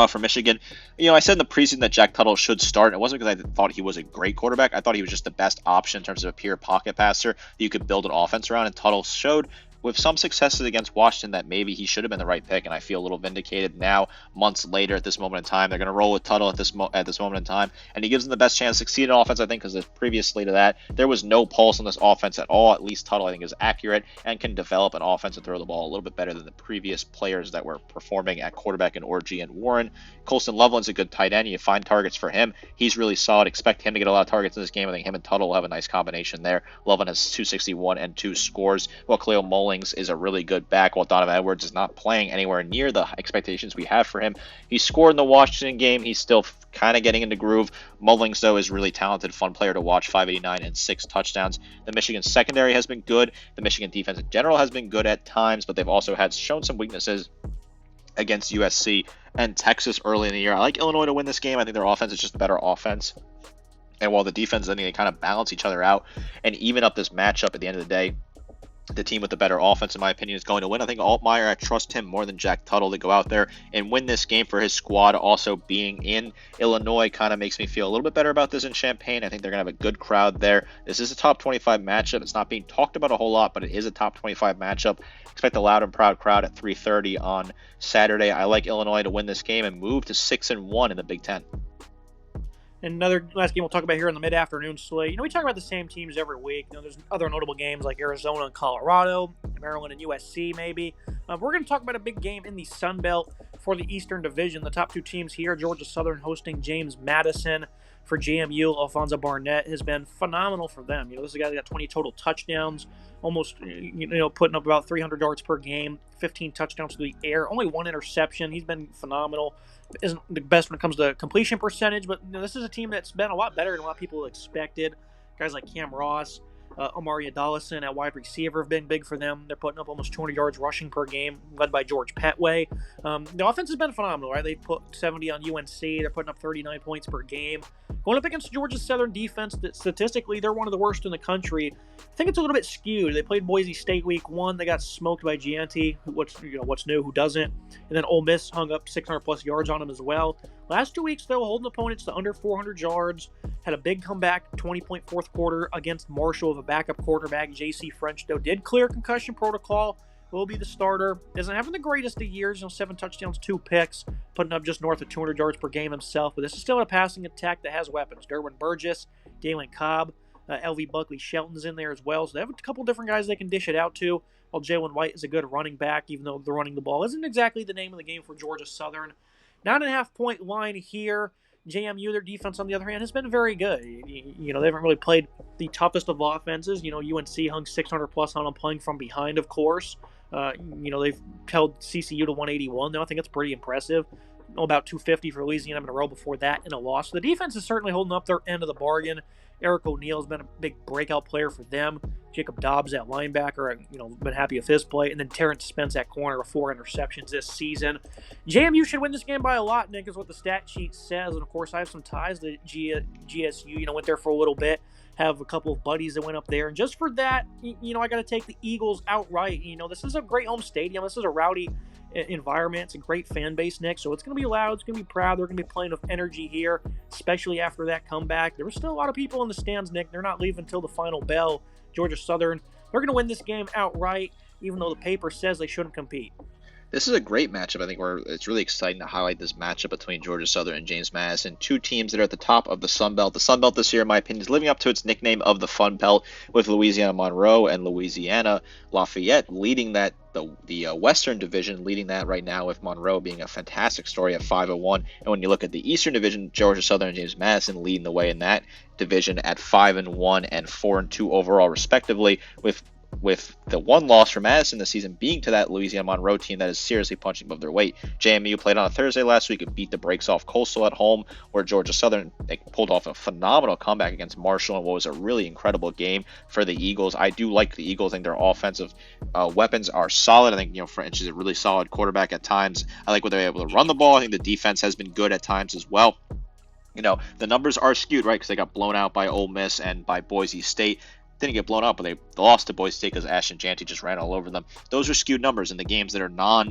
For Michigan, I said in the preseason that Jack Tuttle should start. It wasn't because I thought he was a great quarterback. I thought he was just the best option in terms of a pure pocket passer that you could build an offense around, and Tuttle showed with some successes against Washington that maybe he should have been the right pick, and I feel a little vindicated now, months later at this moment in time. They're going to roll with Tuttle at this moment in time, and he gives them the best chance to succeed in offense, I think, because previously to that, there was no pulse on this offense at all. At least Tuttle, I think, is accurate and can develop an offense and throw the ball a little bit better than the previous players that were performing at quarterback in Orgy and Warren. Colston Loveland's a good tight end. You find targets for him. He's really solid. Expect him to get a lot of targets in this game. I think him and Tuttle will have a nice combination there. Loveland has 261 and 2 scores, while Cleo Mullings is a really good back, while Donovan Edwards is not playing anywhere near the expectations we have for him. He scored in the Washington game. He's still kind of getting into groove. Mullings, though, is really talented, fun player to watch, 589 and 6 touchdowns. The Michigan secondary has been good. The Michigan defense in general has been good at times, but they've also shown some weaknesses against USC and Texas early in the year. I like Illinois to win this game. I think their offense is just a better offense. And while the defense, I think they kind of balance each other out and even up this matchup at the end of the day. The team with the better offense, in my opinion, is going to win. I think Altmaier, I trust him more than Jack Tuttle to go out there and win this game for his squad. Also being in Illinois kind of makes me feel a little bit better about this in Champaign. I think they're going to have a good crowd there. This is a top 25 matchup. It's not being talked about a whole lot, but it is a top 25 matchup. Expect a loud and proud crowd at 3:30 on Saturday. I like Illinois to win this game and move to 6-1 in the Big Ten. And another last game we'll talk about here in the mid-afternoon slate. We talk about the same teams every week. There's other notable games like Arizona and Colorado, Maryland and USC maybe. We're going to talk about a big game in the Sun Belt for the Eastern Division. The top two teams here, Georgia Southern hosting James Madison. For JMU, Alfonso Barnett has been phenomenal for them. This is a guy that got 20 total touchdowns, almost putting up about 300 yards per game, 15 touchdowns through the air, only one interception. He's been phenomenal. Isn't the best when it comes to completion percentage, but this is a team that's been a lot better than a lot of people expected. Guys like Cam Ross, Amari Adallison at wide receiver have been big for them. They're putting up almost 200 yards rushing per game, led by George Petway. The offense has been phenomenal, right? They put 70 on UNC. They're putting up 39 points per game. Going up against Georgia's Southern defense, that statistically they're one of the worst in the country. I think it's a little bit skewed. They played Boise State week 1. They got smoked by Gianti. What's new? Who doesn't? And then Ole Miss hung up 600-plus yards on them as well. Last 2 weeks, though, holding opponents to under 400 yards. Had a big comeback, 20-point fourth quarter against Marshall with a backup quarterback. J.C. French, though, did clear concussion protocol. Will be the starter. Isn't having the greatest of years. 7 touchdowns, 2 picks. Putting up just north of 200 yards per game himself. But this is still a passing attack that has weapons. Derwin Burgess, Dalen Cobb, LV Buckley Shelton's in there as well. So they have a couple different guys they can dish it out to. While Jalen White is a good running back, even though the running the ball isn't exactly the name of the game for Georgia Southern. 9.5-point line here. JMU, their defense, on the other hand, has been very good. They haven't really played the toughest of offenses. UNC hung 600-plus on them playing from behind, of course. They've held CCU to 181, though. I think that's pretty impressive. About 250 for Louisiana in a row before that in a loss. So the defense is certainly holding up their end of the bargain. Eric O'Neal has been a big breakout player for them. Jacob Dobbs at linebacker, been happy with his play. And then Terrence Spence at corner with 4 interceptions this season. JMU should win this game by a lot, Nick, is what the stat sheet says. And, of course, I have some ties to GSU. Went there for a little bit. Have a couple of buddies that went up there. And just for that, I got to take the Eagles outright. This is a great home stadium. This is a rowdy environment. It's a great fan base, Nick. So it's going to be loud. It's going to be proud. They're going to be playing with energy here, especially after that comeback. There were still a lot of people in the stands, Nick. They're not leaving until the final bell. Georgia Southern, they're going to win this game outright, even though the paper says they shouldn't compete. This is a great matchup. I think it's really exciting to highlight this matchup between Georgia Southern and James Madison, two teams that are at the top of the Sun Belt. The Sun Belt this year, in my opinion, is living up to its nickname of the Fun Belt, with Louisiana Monroe and Louisiana Lafayette leading the Western Division, leading that right now, with Monroe being a fantastic story at 5-1. And when you look at the Eastern Division, Georgia Southern and James Madison leading the way in that division at 5-1 and 4-2 overall, respectively, with the one loss for Madison this season being to that Louisiana Monroe team that is seriously punching above their weight. JMU played on a Thursday last week and beat the brakes off Coastal at home, where Georgia Southern pulled off a phenomenal comeback against Marshall in what was a really incredible game for the Eagles. I do like the Eagles. I think their offensive weapons are solid. I think, French is a really solid quarterback at times. I like what they're able to run the ball. I think the defense has been good at times as well. The numbers are skewed, right, because they got blown out by Ole Miss and by Boise State. Didn't get blown out, but they lost to Boise State because Ashton Janty just ran all over them. Those are skewed numbers in the games that are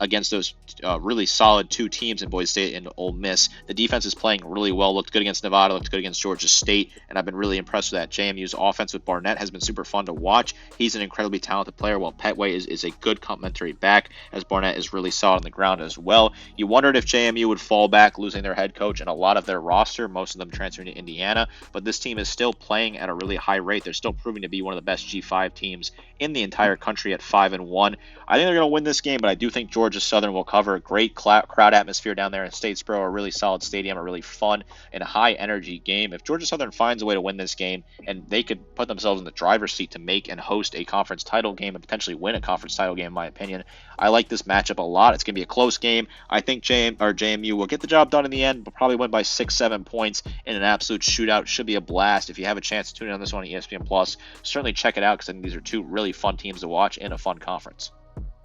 against those really solid two teams in Boise State and Ole Miss. The defense is playing really well. Looked good against Nevada, looked good against Georgia State, and I've been really impressed with that. JMU's offense with Barnett has been super fun to watch. He's an incredibly talented player, while Petway is a good complementary back, as Barnett is really solid on the ground as well. You wondered if JMU would fall back, losing their head coach and a lot of their roster, most of them transferring to Indiana, but this team is still playing at a really high rate. They're still proving to be one of the best G5 teams in the entire country at 5-1. I think they're going to win this game, but I do think Georgia Southern will cover. A great crowd atmosphere down there in Statesboro, a really solid stadium, a really fun and high energy game. If Georgia Southern finds a way to win this game, and they could put themselves in the driver's seat to make and host a conference title game and potentially win a conference title game, in my opinion, I like this matchup a lot. It's going to be a close game. I think JMU will get the job done in the end, but probably win by 6-7 points in an absolute shootout. Should be a blast. If you have a chance to tune in on this one on ESPN Plus, certainly check it out, because I think these are two really fun teams to watch in a fun conference.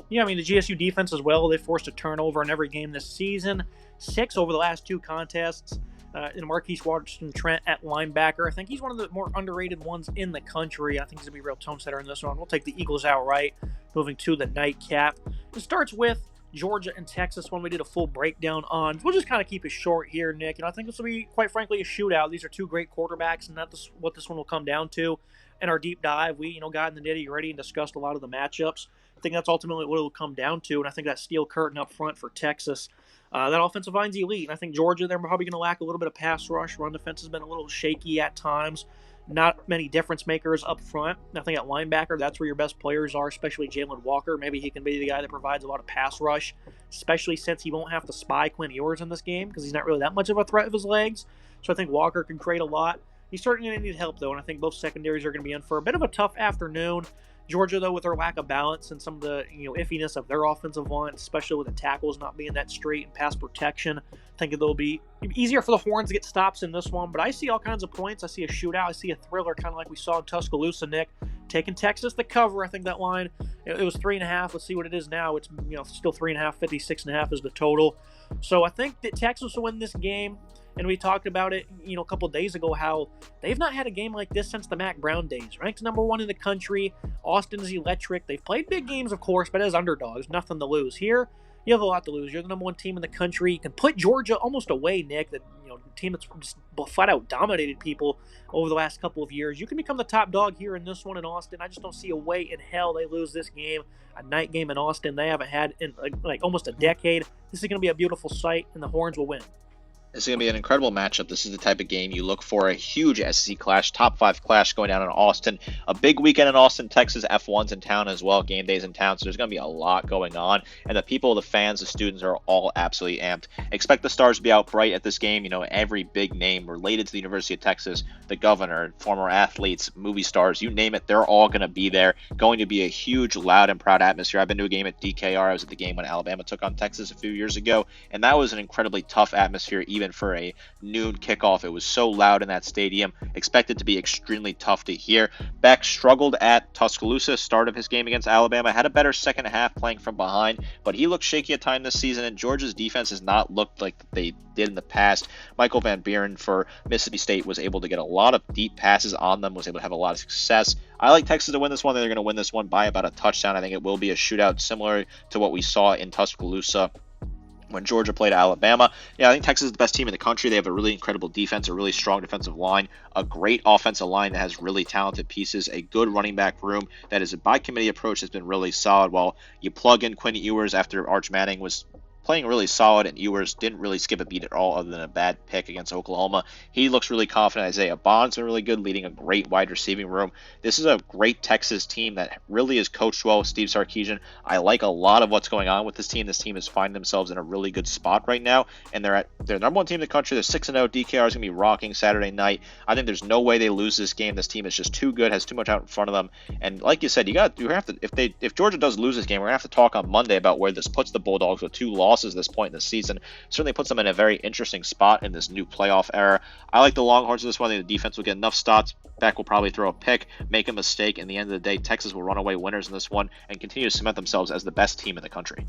Yeah, I mean, the GSU defense as well, they forced a turnover in every game this season. 6 over the last 2 contests. Marquise Watson-Trent at linebacker. I think he's one of the more underrated ones in the country. I think he's going to be a real tone setter in this one. We'll take the Eagles outright, moving to the nightcap. It starts with Georgia and Texas, one we did a full breakdown on. We'll just kind of keep it short here, Nick. I think this will be, quite frankly, a shootout. These are 2 great quarterbacks, and that's what this one will come down to. In our deep dive, we got in the nitty-gritty and discussed a lot of the matchups. I think that's ultimately what it will come down to, and I think that steel curtain up front for Texas, that offensive line's elite. And I think Georgia, they're probably going to lack a little bit of pass rush. Run defense has been a little shaky at times. Not many difference makers up front. I think at linebacker, that's where your best players are, especially Jalen Walker. Maybe he can be the guy that provides a lot of pass rush, especially since he won't have to spy Quinn Ewers in this game because he's not really that much of a threat of his legs. So I think Walker can create a lot. He's certainly going to need help, though, and I think both secondaries are going to be in for a bit of a tough afternoon. Georgia, though, with their lack of balance and some of the iffiness of their offensive line, especially with the tackles not being that straight and pass protection, I think it'll be easier for the Horns to get stops in this one. But I see all kinds of points. I see a shootout. I see a thriller, kind of like we saw in Tuscaloosa, Nick. Taking Texas to cover. I think that line, it was 3.5. Let's see what it is now. It's still 3.5. 56.5 is the total. So I think that Texas will win this game. And we talked about it, a couple of days ago, how they've not had a game like this since the Mack Brown days. Ranked number 1 in the country. Austin's electric. They've played big games, of course, but as underdogs, nothing to lose. Here, you have a lot to lose. You're the number 1 team in the country. You can put Georgia almost away, Nick. That team that's just flat out dominated people over the last couple of years. You can become the top dog here in this one in Austin. I just don't see a way in hell they lose this game. A night game in Austin they haven't had in like almost a decade. This is going to be a beautiful sight, and the Horns will win. This is going to be an incredible matchup. This is the type of game you look for, a huge SEC clash, top 5 clash going down in Austin. A big weekend in Austin, Texas. F1's in town as well, game days in town, so there's going to be a lot going on. And the people, the fans, the students are all absolutely amped. Expect the stars to be out bright at this game. Every big name related to the University of Texas, the governor, former athletes, movie stars, you name it, they're all going to be there. Going to be a huge, loud, and proud atmosphere. I've been to a game at DKR. I was at the game when Alabama took on Texas a few years ago, and that was an incredibly tough atmosphere, even for a noon kickoff. It was so loud in that stadium. Expected to be extremely tough to hear. Beck struggled at Tuscaloosa, start of his game against Alabama. Had a better second half playing from behind, but he looked shaky at times this season, and Georgia's defense has not looked like they did in the past. Michael Van Buren for Mississippi State was able to get a lot of deep passes on them, was able to have a lot of success. I like Texas to win this one. They're going to win this one by about a touchdown. I think it will be a shootout similar to what we saw in Tuscaloosa when Georgia played Alabama. Yeah, I think Texas is the best team in the country. They have a really incredible defense, a really strong defensive line, a great offensive line that has really talented pieces, a good running back room that is a by-committee approach has been really solid. While you plug in Quinn Ewers after Arch Manning was playing really solid, and Ewers didn't really skip a beat at all other than a bad pick against Oklahoma. He looks really confident. Isaiah Bond's been really good, leading a great wide receiving room. This is a great Texas team that really is coached well with Steve Sarkisian. I like a lot of what's going on with this team. This team is finding themselves in a really good spot right now, and they're number one team in the country. They're 6-0. DKR is going to be rocking Saturday night. I think there's no way they lose this game. This team is just too good, has too much out in front of them. And like you said, you have to if Georgia does lose this game, we're going to have to talk on Monday about where this puts the Bulldogs with 2 losses at this point in the season. Certainly puts them in a very interesting spot in this new playoff era. I like the Longhorns in this one. I think the defense will get enough stops. Beck will probably throw a pick, make a mistake. In the end of the day, Texas will run away winners in this one and continue to cement themselves as the best team in the country.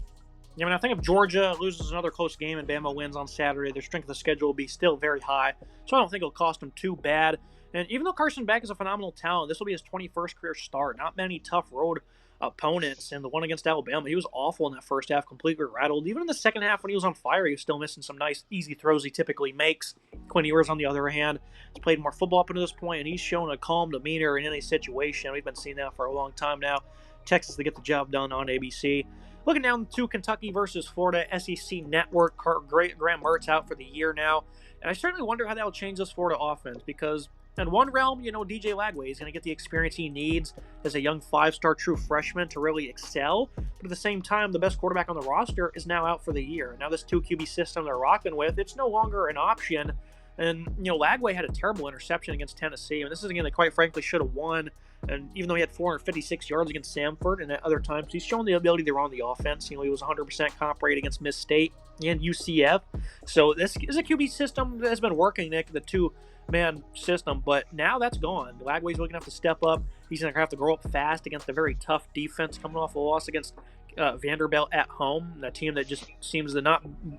Yeah, I mean, I think if Georgia loses another close game and Bama wins on Saturday, their strength of the schedule will be still very high. So I don't think it'll cost them too bad. And even though Carson Beck is a phenomenal talent, this will be his 21st career start. Not many tough road opponents, and the one against Alabama, he was awful in that first half, completely rattled. Even in the second half when he was on fire, he was still missing some nice, easy throws he typically makes. Quinn Ewers, on the other hand, has played more football up to this point, and he's shown a calm demeanor in any situation. We've been seeing that for a long time now. Texas to get the job done on ABC. Looking down to Kentucky versus Florida, SEC Network. Graham Mertz out for the year now, and I certainly wonder how that will change this Florida offense, because in one realm, DJ Lagway is going to get the experience he needs as a young 5-star true freshman to really excel. But at the same time, the best quarterback on the roster is now out for the year. Now this 2 QB system they're rocking with, it's no longer an option. And, Lagway had a terrible interception against Tennessee. And this is a game that quite frankly should have won. And even though he had 456 yards against Samford, and at other times he's shown the ability to run the offense. He was 100% comp rate against Miss State and UCF. So this is a QB system that has been working, Nick, the 2-man system, but now that's gone. Lagway's really going to have to step up. He's going to have to grow up fast against a very tough defense coming off a loss against Vanderbilt at home, a team that just seems to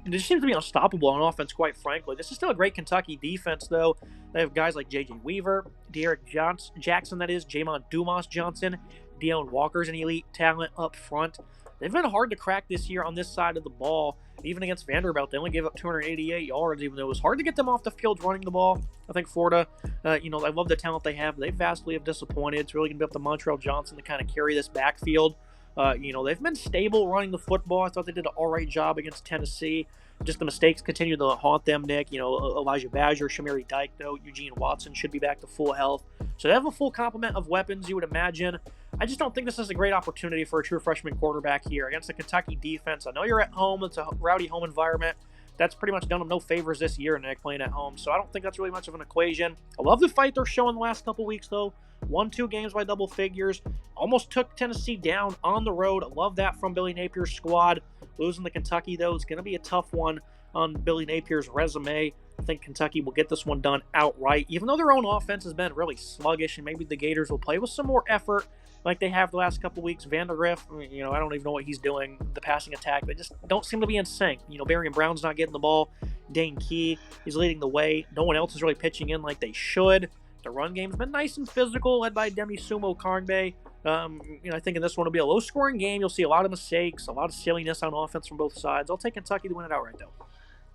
be unstoppable on offense, quite frankly. This is still a great Kentucky defense, though. They have guys like J.J. Weaver, Derek Jackson, Jamon Dumas Johnson, Deion Walker's an elite talent up front. They've been hard to crack this year on this side of the ball. Even against Vanderbilt, they only gave up 288 yards, even though it was hard to get them off the field running the ball. I think Florida, I love the talent they have. They vastly have disappointed. It's really going to be up to Montreal Johnson to kind of carry this backfield. They've been stable running the football. I thought they did an all right job against Tennessee. Just the mistakes continue to haunt them, Nick. Elijah Badger, Shamiri Dyke, though. Eugene Watson should be back to full health. So they have a full complement of weapons, you would imagine. I just don't think this is a great opportunity for a true freshman quarterback here against the Kentucky defense. I know you're at home. It's a rowdy home environment. That's pretty much done them no favors this year, Nick, playing at home. So I don't think that's really much of an equation. I love the fight they're showing the last couple weeks, though. Won 2 games by double figures. Almost took Tennessee down on the road. I love that from Billy Napier's squad. Losing to Kentucky, though, is going to be a tough one on Billy Napier's resume. I think Kentucky will get this one done outright, even though their own offense has been really sluggish, and maybe the Gators will play with some more effort like they have the last couple weeks. Vandergriff, I don't even know what he's doing. The passing attack, they just don't seem to be in sync. Barian Brown's not getting the ball. Dane Key, he's leading the way. No one else is really pitching in like they should. The run game's been nice and physical, led by Demi Sumo Karngbe. I think in this one will be a low-scoring game. You'll see a lot of mistakes, a lot of silliness on offense from both sides. I'll take Kentucky to win it outright, though.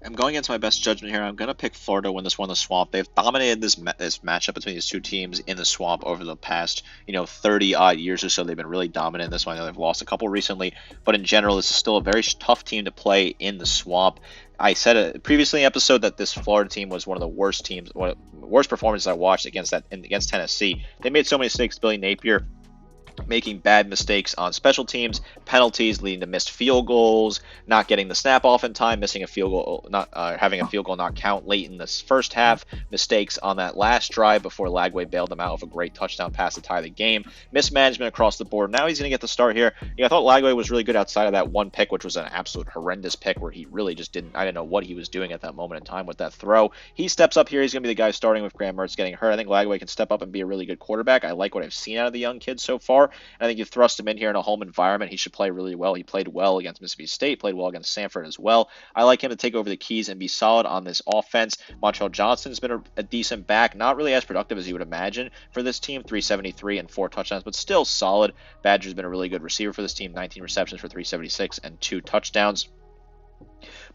I'm going against my best judgment here. I'm going to pick Florida to win this one in the Swamp. They've dominated this matchup between these two teams in the Swamp over the past, 30-odd years or so. They've been really dominant in this one. I know they've lost a couple recently, but in general, this is still a very tough team to play in the Swamp. I said previously in the episode that this Florida team was one of the worst teams, one of the worst performances I watched against Tennessee. They made so many mistakes. Billy Napier making bad mistakes on special teams, penalties leading to missed field goals, not getting the snap off in time, missing a field goal, not having a field goal not count late in this first half, mistakes on that last drive before Lagway bailed them out of a great touchdown pass to tie the game, mismanagement across the board. Now he's going to get the start here. I thought Lagway was really good outside of that one pick, which was an absolute horrendous pick where he really just I didn't know what he was doing at that moment in time with that throw. He steps up here. He's going to be the guy starting with Graham Mertz getting hurt. I think Lagway can step up and be a really good quarterback. I like what I've seen out of the young kid so far. I think you thrust him in here in a home environment, he should play really well. He played well against Mississippi State, played well against Samford as well. I like him to take over the keys and be solid on this offense. Montreal Johnston's been a decent back, not really as productive as you would imagine for this team, 373 and 4 touchdowns, but still solid. Badger's been a really good receiver for this team, 19 receptions for 376 and 2 touchdowns.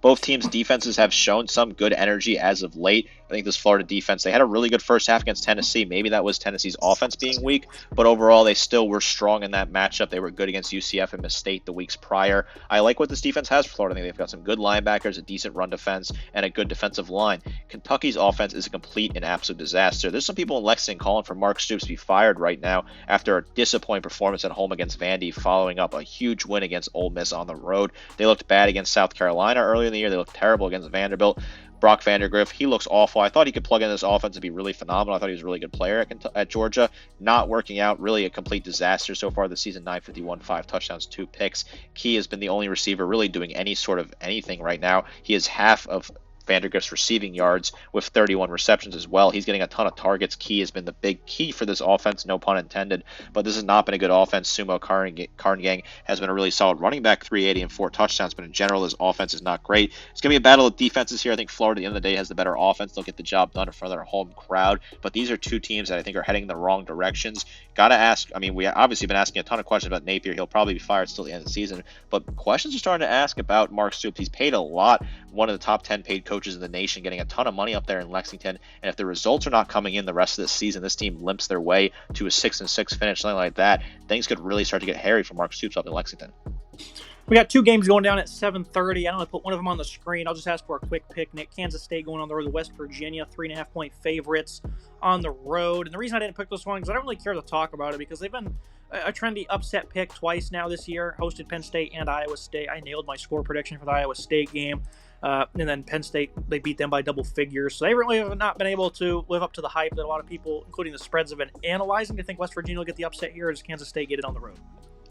Both teams' defenses have shown some good energy as of late. I think this Florida defense, they had a really good first half against Tennessee. Maybe that was Tennessee's offense being weak, but overall they still were strong in that matchup. They were good against UCF and Miss State the weeks prior. I like what this defense has for Florida. I think they've got some good linebackers, a decent run defense, and a good defensive line. Kentucky's offense is a complete and absolute disaster. There's some people in Lexington calling for Mark Stoops to be fired right now after a disappointing performance at home against Vandy, following up a huge win against Ole Miss on the road. They looked bad against South Carolina earlier in the year. They looked terrible against Vanderbilt. Brock Vandergriff, he looks awful. I thought he could plug in this offense and be really phenomenal. I thought he was a really good player at Georgia. Not working out. Really a complete disaster so far this season. 951, 5 touchdowns, 2 picks. Key has been the only receiver really doing any sort of anything right now. He is half of Vandergriff's receiving yards with 31 receptions as well. He's getting a ton of targets. Key has been the big key for this offense, no pun intended, but this has not been a good offense. Sumo Carnegie has been a really solid running back, 380 and 4 touchdowns, but in general, his offense is not great. It's going to be a battle of defenses here. I think Florida, at the end of the day, has the better offense. They'll get the job done in front of their home crowd, but these are two teams that I think are heading in the wrong directions. Got to ask, I mean, we obviously been asking a ton of questions about Napier. He'll probably be fired still at the end of the season, but questions are starting to ask about Mark Stoops. He's paid a lot, one of the top 10 paid coaches in the nation, getting a ton of money up there in Lexington, and if the results are not coming in the rest of the season, this team limps their way to a 6-6 finish, something like that, things could really start to get hairy for Mark Stoops up in Lexington. We got 2 games going down at 7:30. I don't want to put one of them on the screen. I'll just ask for a quick pick, Nick. Kansas State going on the road to West Virginia, 3.5-point favorites on the road. And the reason I didn't pick this one is I don't really care to talk about it because they've been a trendy upset pick twice now this year. Hosted Penn State and Iowa State. I nailed my score prediction for the Iowa State game. And then Penn State, they beat them by double figures. So they really have not been able to live up to the hype that a lot of people, including the spreads, have been analyzing. Do you think West Virginia will get the upset here, or does Kansas State get it on the road?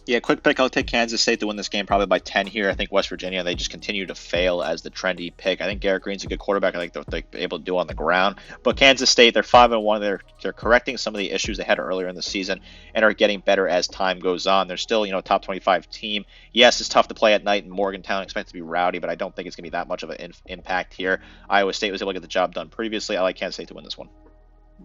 Yeah, quick pick. I'll take Kansas State to win this game probably by 10 here. I think West Virginia, they just continue to fail as the trendy pick. I think Garrett Green's a good quarterback. I think they're able to do on the ground. But Kansas State, they're 5-1. They're correcting some of the issues they had earlier in the season and are getting better as time goes on. They're still, a top 25 team. Yes, it's tough to play at night in Morgantown. Expect to be rowdy, but I don't think it's going to be that much of an impact here. Iowa State was able to get the job done previously. I like Kansas State to win this one.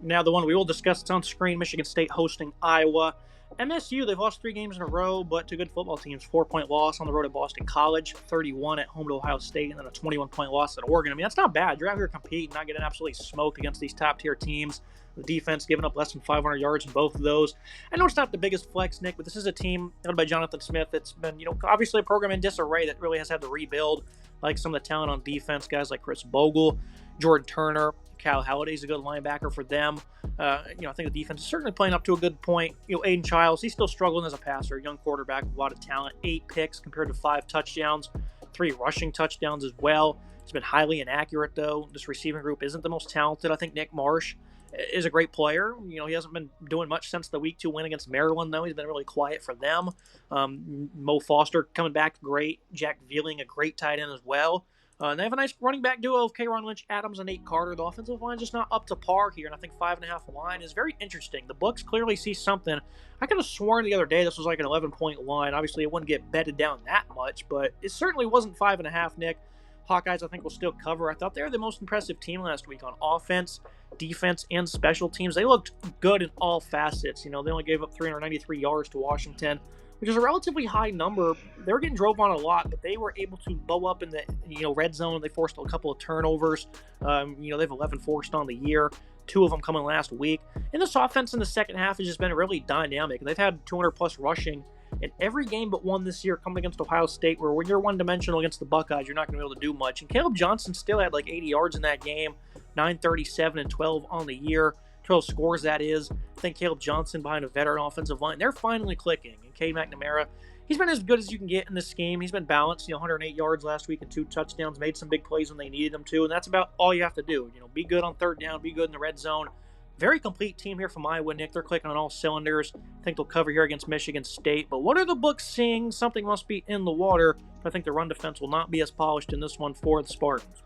Now the one we will discuss, it's on screen, Michigan State hosting Iowa. MSU, they've lost 3 games in a row, but 2 good football teams. 4-point loss on the road at Boston College, 31 at home to Ohio State, and then a 21-point loss at Oregon. I mean, that's not bad. You're out here competing, not getting absolutely smoked against these top-tier teams. The defense giving up less than 500 yards in both of those. I know it's not the biggest flex, Nick, but this is a team led by Jonathan Smith that's been, obviously a program in disarray that really has had to rebuild, like some of the talent on defense, guys like Chris Bogle, Jordan Turner, Cal Halliday's a good linebacker for them. I think the defense is certainly playing up to a good point. Aiden Childs, he's still struggling as a passer, young quarterback with a lot of talent. 8 picks compared to 5 touchdowns, 3 rushing touchdowns as well. He's been highly inaccurate, though. This receiving group isn't the most talented. I think Nick Marsh is a great player. He hasn't been doing much since the Week 2 win against Maryland, though. He's been really quiet for them. Mo Foster coming back great. Jack Vealing, a great tight end as well. And they have a nice running back duo of K'Ron Lynch, Adams, and Nate Carter. The offensive line is just not up to par here, and I think 5.5 line is very interesting. The books clearly see something. I could have sworn the other day this was like an 11-point line. Obviously, it wouldn't get bedded down that much, but it certainly wasn't 5.5, Nick. Hawkeyes, I think, will still cover. I thought they were the most impressive team last week on offense, defense, and special teams. They looked good in all facets. They only gave up 393 yards to Washington, which is a relatively high number. They were getting drove on a lot, but they were able to bow up in the red zone. They forced a couple of turnovers. They have 11 forced on the year, 2 of them coming last week. And this offense in the second half has just been really dynamic. They've had 200-plus rushing in every game but one this year coming against Ohio State, where when you're one-dimensional against the Buckeyes, you're not going to be able to do much. And Caleb Johnson still had like 80 yards in that game, 937 and 12 on the year. 12 scores, that is. I think Caleb Johnson behind a veteran offensive line. They're finally clicking. And Cade McNamara, he's been as good as you can get in this game. He's been balanced, 108 yards last week and 2 touchdowns, made some big plays when they needed him to, and that's about all you have to do. Be good on third down, be good in the red zone. Very complete team here from Iowa, Nick. They're clicking on all cylinders. I think they'll cover here against Michigan State. But what are the books seeing? Something must be in the water. I think the run defense will not be as polished in this one for the Spartans.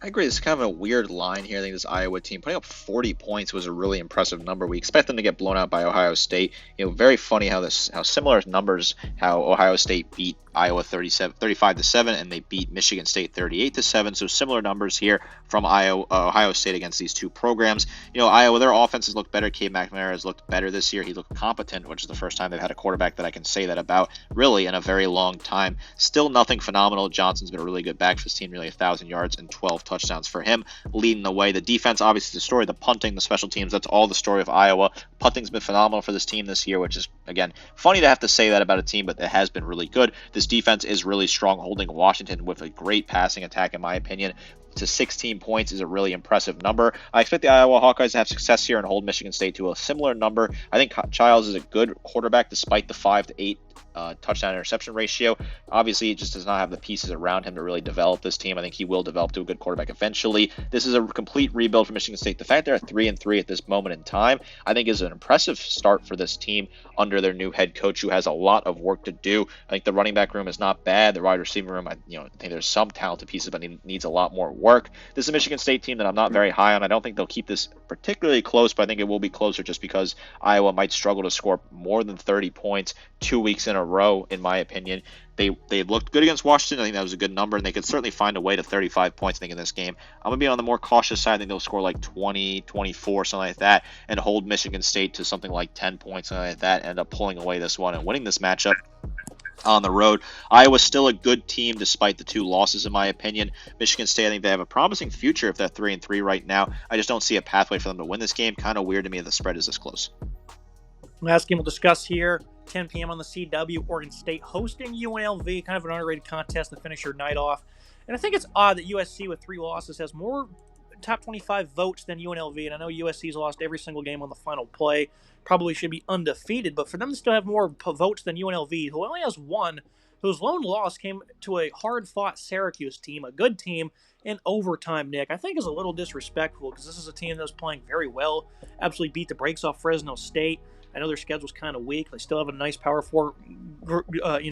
I agree. It's kind of a weird line here. I think this Iowa team putting up 40 points was a really impressive number. We expect them to get blown out by Ohio State. Very funny how similar numbers, how Ohio State beat Iowa 35-7, and they beat Michigan State 38-7. So similar numbers here from Ohio State against these two programs. Iowa, their offenses look better. Cade McNamara has looked better this year. He looked competent, which is the first time they've had a quarterback that I can say that about really in a very long time. Still nothing phenomenal. Johnson's been a really good back for this team, nearly 1,000 yards and 12 touchdowns for him, leading the way. The defense, obviously, the story, the punting, the special teams, that's all the story of Iowa. Punting's been phenomenal for this team this year, which is, again, funny to have to say that about a team, but it has been really good. This defense is really strong, holding Washington with a great passing attack, in my opinion. To 16 points is a really impressive number. I expect the Iowa Hawkeyes to have success here and hold Michigan State to a similar number. I think Childs is a good quarterback despite the 5-8 touchdown interception ratio. Obviously, he just does not have the pieces around him to really develop this team. I think he will develop to a good quarterback eventually. This is a complete rebuild for Michigan State. The fact they're at 3-3 at this moment in time, I think, is an impressive start for this team under their new head coach, who has a lot of work to do. I think the running back room is not bad. The wide receiver room, I think there's some talented pieces, but it needs a lot more work. This is a Michigan State team that I'm not very high on. I don't think they'll keep this particularly close, but I think it will be closer just because Iowa might struggle to score more than 30 points 2 weeks in a row, in my opinion. They looked good against Washington. I think that was a good number, and they could certainly find a way to 35 points, I think, in this game. I'm going to be on the more cautious side. I think they'll score like 20, 24, something like that, and hold Michigan State to something like 10 points, something like that, and end up pulling away this one and winning this matchup on the road. Iowa's still a good team despite the two losses, in my opinion. Michigan State, I think they have a promising future if they're 3-3 right now. I just don't see a pathway for them to win this game. Kind of weird to me that the spread is this close. Last game we'll discuss here, 10 p.m. on the CW, Oregon State hosting UNLV, kind of an underrated contest to finish your night off. And I think it's odd that USC with 3 losses has more top 25 votes than UNLV, and I know USC's lost every single game on the final play, probably should be undefeated, but for them to still have more votes than UNLV, who only has one, whose lone loss came to a hard-fought Syracuse team, a good team, in overtime, Nick, I think is a little disrespectful because this is a team that was playing very well, absolutely beat the brakes off Fresno State. I know their schedule's kind of weak. They still have a nice Power 4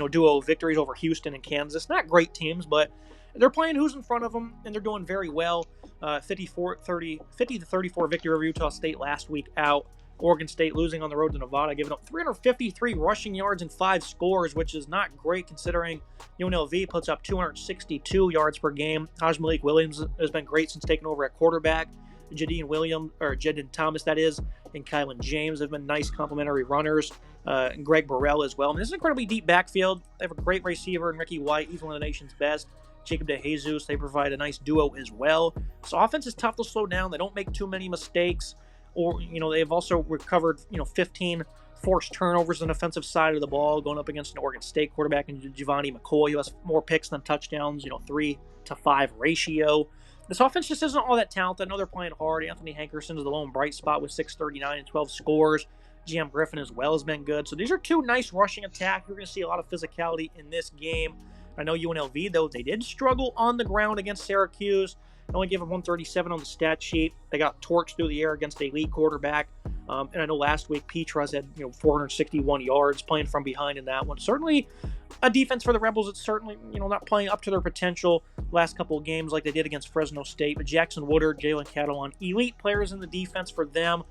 duo of victories over Houston and Kansas. Not great teams, but they're playing who's in front of them, and they're doing very well. 50-34 victory over Utah State last week out. Oregon State losing on the road to Nevada, giving up 353 rushing yards and 5 scores, which is not great considering UNLV puts up 262 yards per game. Malik Williams has been great since taking over at quarterback. Jaden Thomas, that is, and Kylan James have been nice complementary runners, and Greg Burrell as well. I mean, this is an incredibly deep backfield. They have a great receiver in Ricky White. He's one of the nation's best. Jacob DeJesus, they provide a nice duo as well. So offense is tough to slow down. They don't make too many mistakes. Or, they've also recovered, 15 forced turnovers on the offensive side of the ball, going up against an Oregon State quarterback and Giovanni McCoy, who has more picks than touchdowns, 3-to-5 ratio. This offense just isn't all that talented. I know they're playing hard. Anthony Hankerson is the lone bright spot with 639 and 12 scores. GM Griffin as well has been good. So these are two nice rushing attacks. You're going to see a lot of physicality in this game. I know UNLV, though, they did struggle on the ground against Syracuse. They only gave them 137 on the stat sheet. They got torched through the air against the elite quarterback. And I know last week Petras had 461 yards playing from behind in that one. Certainly a defense for the Rebels that's certainly not playing up to their potential last couple of games like they did against Fresno State. But Jackson Woodard, Jalen Catalon, elite players in the defense for them.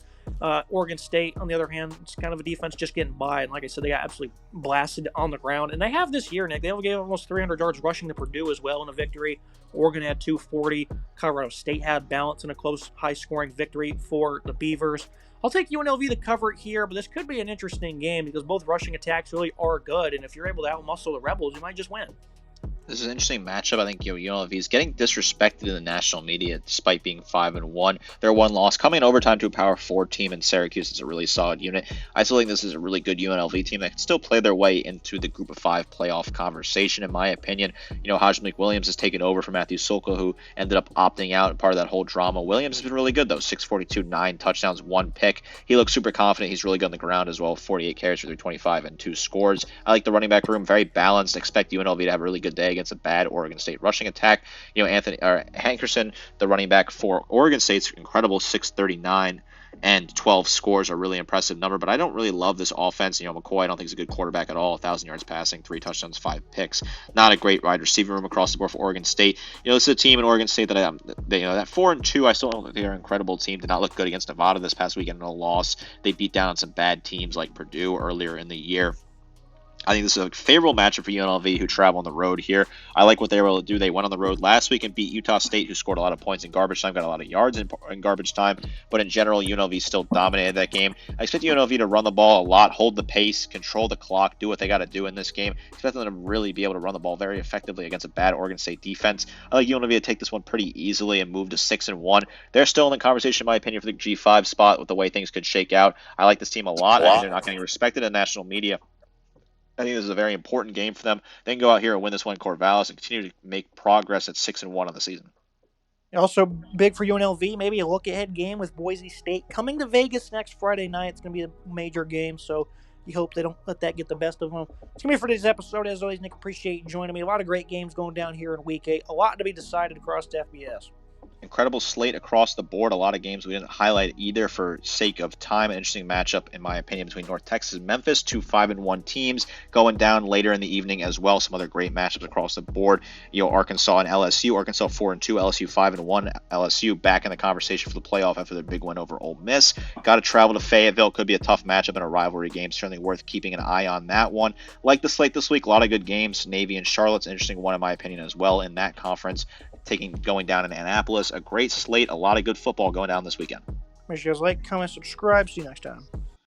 Oregon State, on the other hand, it's kind of a defense just getting by. And like I said, they got absolutely blasted on the ground. And they have this year, Nick. They only gave almost 300 yards rushing to Purdue as well in a victory. Oregon had 240. Colorado State had balance in a close, high-scoring victory for the Beavers. I'll take UNLV to cover it here, but this could be an interesting game because both rushing attacks really are good. And if you're able to outmuscle the Rebels, you might just win. This is an interesting matchup. I think UNLV is getting disrespected in the national media despite being 5-1. Their one loss coming in overtime to a Power 4 team in Syracuse is a really solid unit. I still think this is a really good UNLV team that can still play their way into the Group of 5 playoff conversation, in my opinion. Malik Williams has taken over for Matthew Sulka, who ended up opting out, part of that whole drama. Williams has been really good, though. 642, 9 touchdowns, 1 pick. He looks super confident. He's really good on the ground as well. 48 carries for 325 and 2 scores. I like the running back room. Very balanced. Expect UNLV to have a really good day against a bad Oregon State rushing attack. Hankerson, the running back for Oregon State's incredible 639 and 12 scores, a really impressive number, but I don't really love this offense. McCoy I don't think is a good quarterback at all. 1,000 yards passing, 3 touchdowns, 5 picks. Not a great wide receiver room across the board for Oregon State. This is a team in Oregon State that that 4-2, I still don't think they're an incredible team. Did not look good against Nevada this past weekend in a loss. They beat down some bad teams like Purdue earlier in the year. I think this is a favorable matchup for UNLV, who travel on the road here. I like what they were able to do. They went on the road last week and beat Utah State, who scored a lot of points in garbage time, got a lot of yards in garbage time. But in general, UNLV still dominated that game. I expect UNLV to run the ball a lot, hold the pace, control the clock, do what they got to do in this game. I expect them to really be able to run the ball very effectively against a bad Oregon State defense. I like UNLV to take this one pretty easily and move to 6-1. They're still in the conversation, in my opinion, for the G5 spot with the way things could shake out. I like this team a lot. I think they're not getting respected in national media. I think this is a very important game for them. They can go out here and win this one in Corvallis and continue to make progress at 6-1 on the season. Also big for UNLV, maybe a look-ahead game with Boise State coming to Vegas next Friday night. It's going to be a major game, so you hope they don't let that get the best of them. It's going to be for today's episode. As always, Nick, appreciate you joining me. A lot of great games going down here in Week 8. A lot to be decided across the FBS. Incredible slate across the board. A lot of games we didn't highlight either for sake of time. An interesting matchup, in my opinion, between North Texas and Memphis. 2 5-1 teams going down later in the evening as well. Some other great matchups across the board. Arkansas and LSU. Arkansas 4-2, LSU 5-1. LSU back in the conversation for the playoff after their big win over Ole Miss. Got to travel to Fayetteville. Could be a tough matchup in a rivalry game. Certainly worth keeping an eye on that one. Like the slate this week, a lot of good games. Navy and Charlotte's an interesting one, in my opinion, as well in that conference. Going down in Annapolis. A great slate, a lot of good football going down this weekend. Make sure you guys like, comment, subscribe. See you next time.